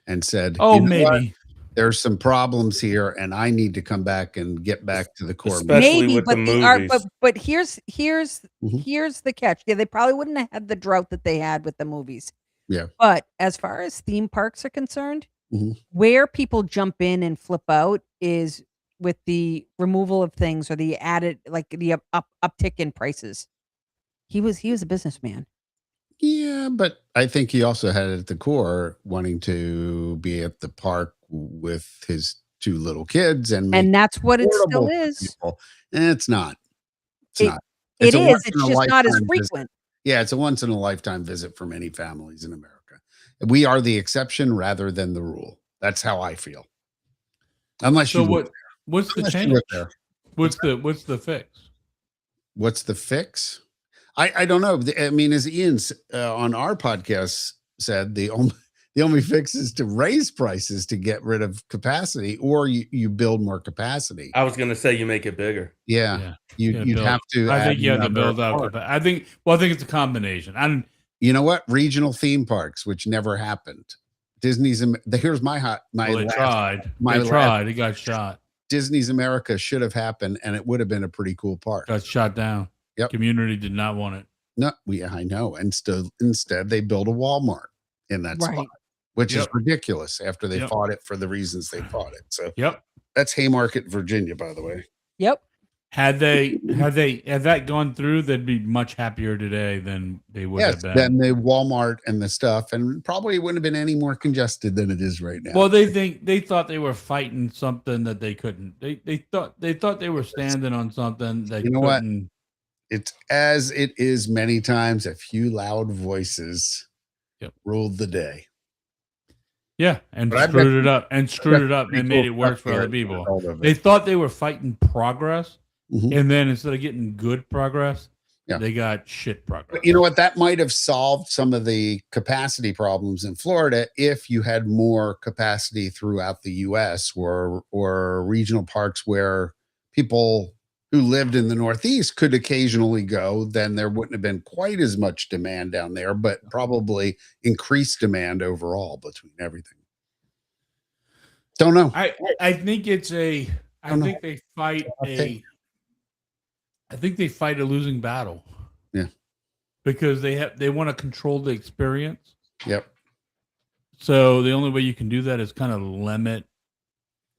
and said, Oh, "You know what? maybe. There's some problems here, and I need to come back and get back to the core." Especially Maybe, with but the the art, movies. but here's Mhm. here's the catch. Yeah, they probably wouldn't have had the drought that they had with the movies. Yeah. But as far as theme parks are concerned, Mhm. where people jump in and flip out is with the removal of things or the added, like the uptick in prices. He was a businessman. Yeah, but I think he also had it at the core wanting to be at the park with his two little kids and make And that's what it still affordable for is. people. And it's not. It's It- not. It It's a is. once It's in a just not as lifetime visit. frequent. Yeah, it's a once in a lifetime visit for many families in America. We are the exception rather than the rule. That's how I feel. Unless So you live what's the Unless you change? live there. What's the fix? What's the fix? I don't know. I mean, as Ian's on our podcast said, the only fix is to raise prices to get rid of capacity, or you build more capacity. I was going to say you make it bigger. Yeah, Yeah, you'd build. have to. I add think you have to another build out. park. I think it's a combination. You know what? Regional theme parks, which never happened. Disney's. Here's my They last- tried. my They last- tried. It got shot. Disney's America should have happened, and it would have been a pretty cool park. Got shot down. Yep. Community did not want it. No, I know. And instead, they built a Walmart in that Right. spot, which is Yep. ridiculous after they Yep. fought it for the reasons they fought it. So Yep. that's Haymarket, Virginia, by the way. Yep. Had that gone through, they'd be much happier today than they would Yes, have been. then the Walmart and the stuff, and probably wouldn't have been any more congested than it is right now. Well, they thought they were fighting something that they couldn't. They thought they were standing on something they You know what? couldn't. It's as it is many times. A few loud voices Yep. ruled the day. Yeah, and But I bet screwed it you- up and pretty made it cool worse stuff for here other as a people. result of They it. thought they were fighting progress, Mhm. and then instead of getting good progress, Yeah. they got shit progress. But you know what? That might have solved some of the capacity problems in Florida if you had more capacity throughout the U.S. or regional parks where people who lived in the Northeast could occasionally go. Then there wouldn't have been quite as much demand down there, but probably increased demand overall between everything. Don't know. I think it's a. I Don't know. think they fight Okay. I think they fight a losing battle. Yeah. Because they want to control the experience. Yep. So the only way you can do that is kind of limit.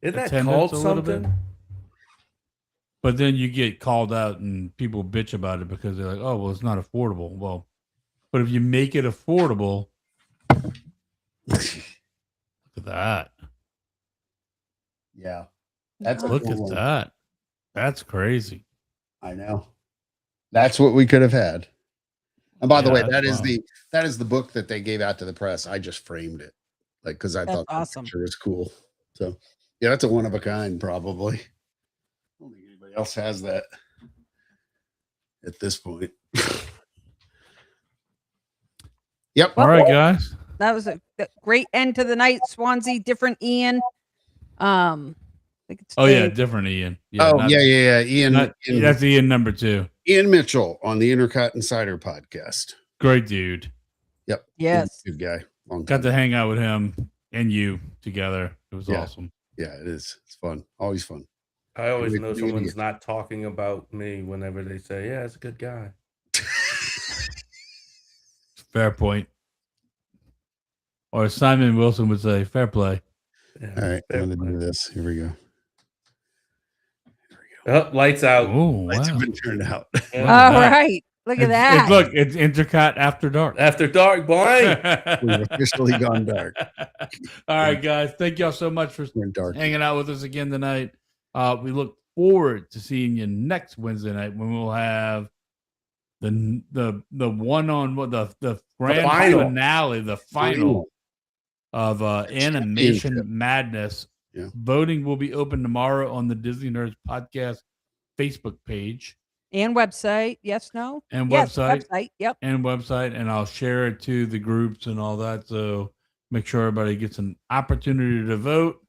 Isn't that Attendance called a little bit. something? But then you get called out and people bitch about it because they're like, "Oh, well, it's not affordable." Well, but if you make it affordable, look at that. Yeah. That's a Look cool at one. that. That's crazy. I know. That's what we could have had. And by the Yeah, way, that's that is the book that they gave out to the press. I just framed it, like, because I That's thought awesome. the picture was cool. So yeah, that's a one of a kind, probably. I don't think anybody else has that at this point. Yep. All right, guys. That was a great end to the night. Swansea, different Ian. I think it's Oh yeah, Dave. different Ian. Yeah. Ian, That's Ian number 2. Ian Mitchell on the Intercut Insider podcast. Great dude. Yep. Yes. Good guy. Long Got time. to hang out with him and you together. It was Yeah. awesome. Yeah, it is. It's fun. Always fun. I always Great know comedian. someone's not talking about me whenever they say, "Yeah, it's a good guy." Fair point. Or as Simon Wilson would say, fair play. Yeah, All right, fair I'm gonna play. do this. Here we go. Oh, lights out. Oh, Lights wow. have been turned out. Yeah. All that. right. Look at that. Look, it's Intercut After Dark. After dark, boy. We've officially gone dark. All right, guys. Thank y'all so much for We're in dark. hanging out with us again tonight. We look forward to seeing you next Wednesday night when we'll have the one on the grand final. finale, the final of Animation Championship. Madness. Yeah. Voting will be open tomorrow on the Disney Nerds Podcast Facebook page And website. Yes, no? and Yes, website. Yep. And I'll share it to the groups and all that. So make sure everybody gets an opportunity to vote.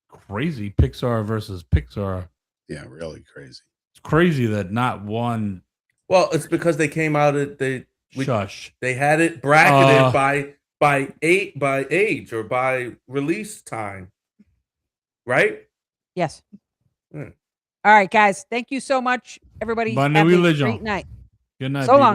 Crazy Pixar versus Pixar. Yeah, really crazy. It's crazy that not one Well, it's because they came out at shush. they had it bracketed by age or by release time, right? Yes. Hmm. All right, guys. Thank you so much, everybody. Bonne Have nuit, a les gens. great night. Good night. So long. people.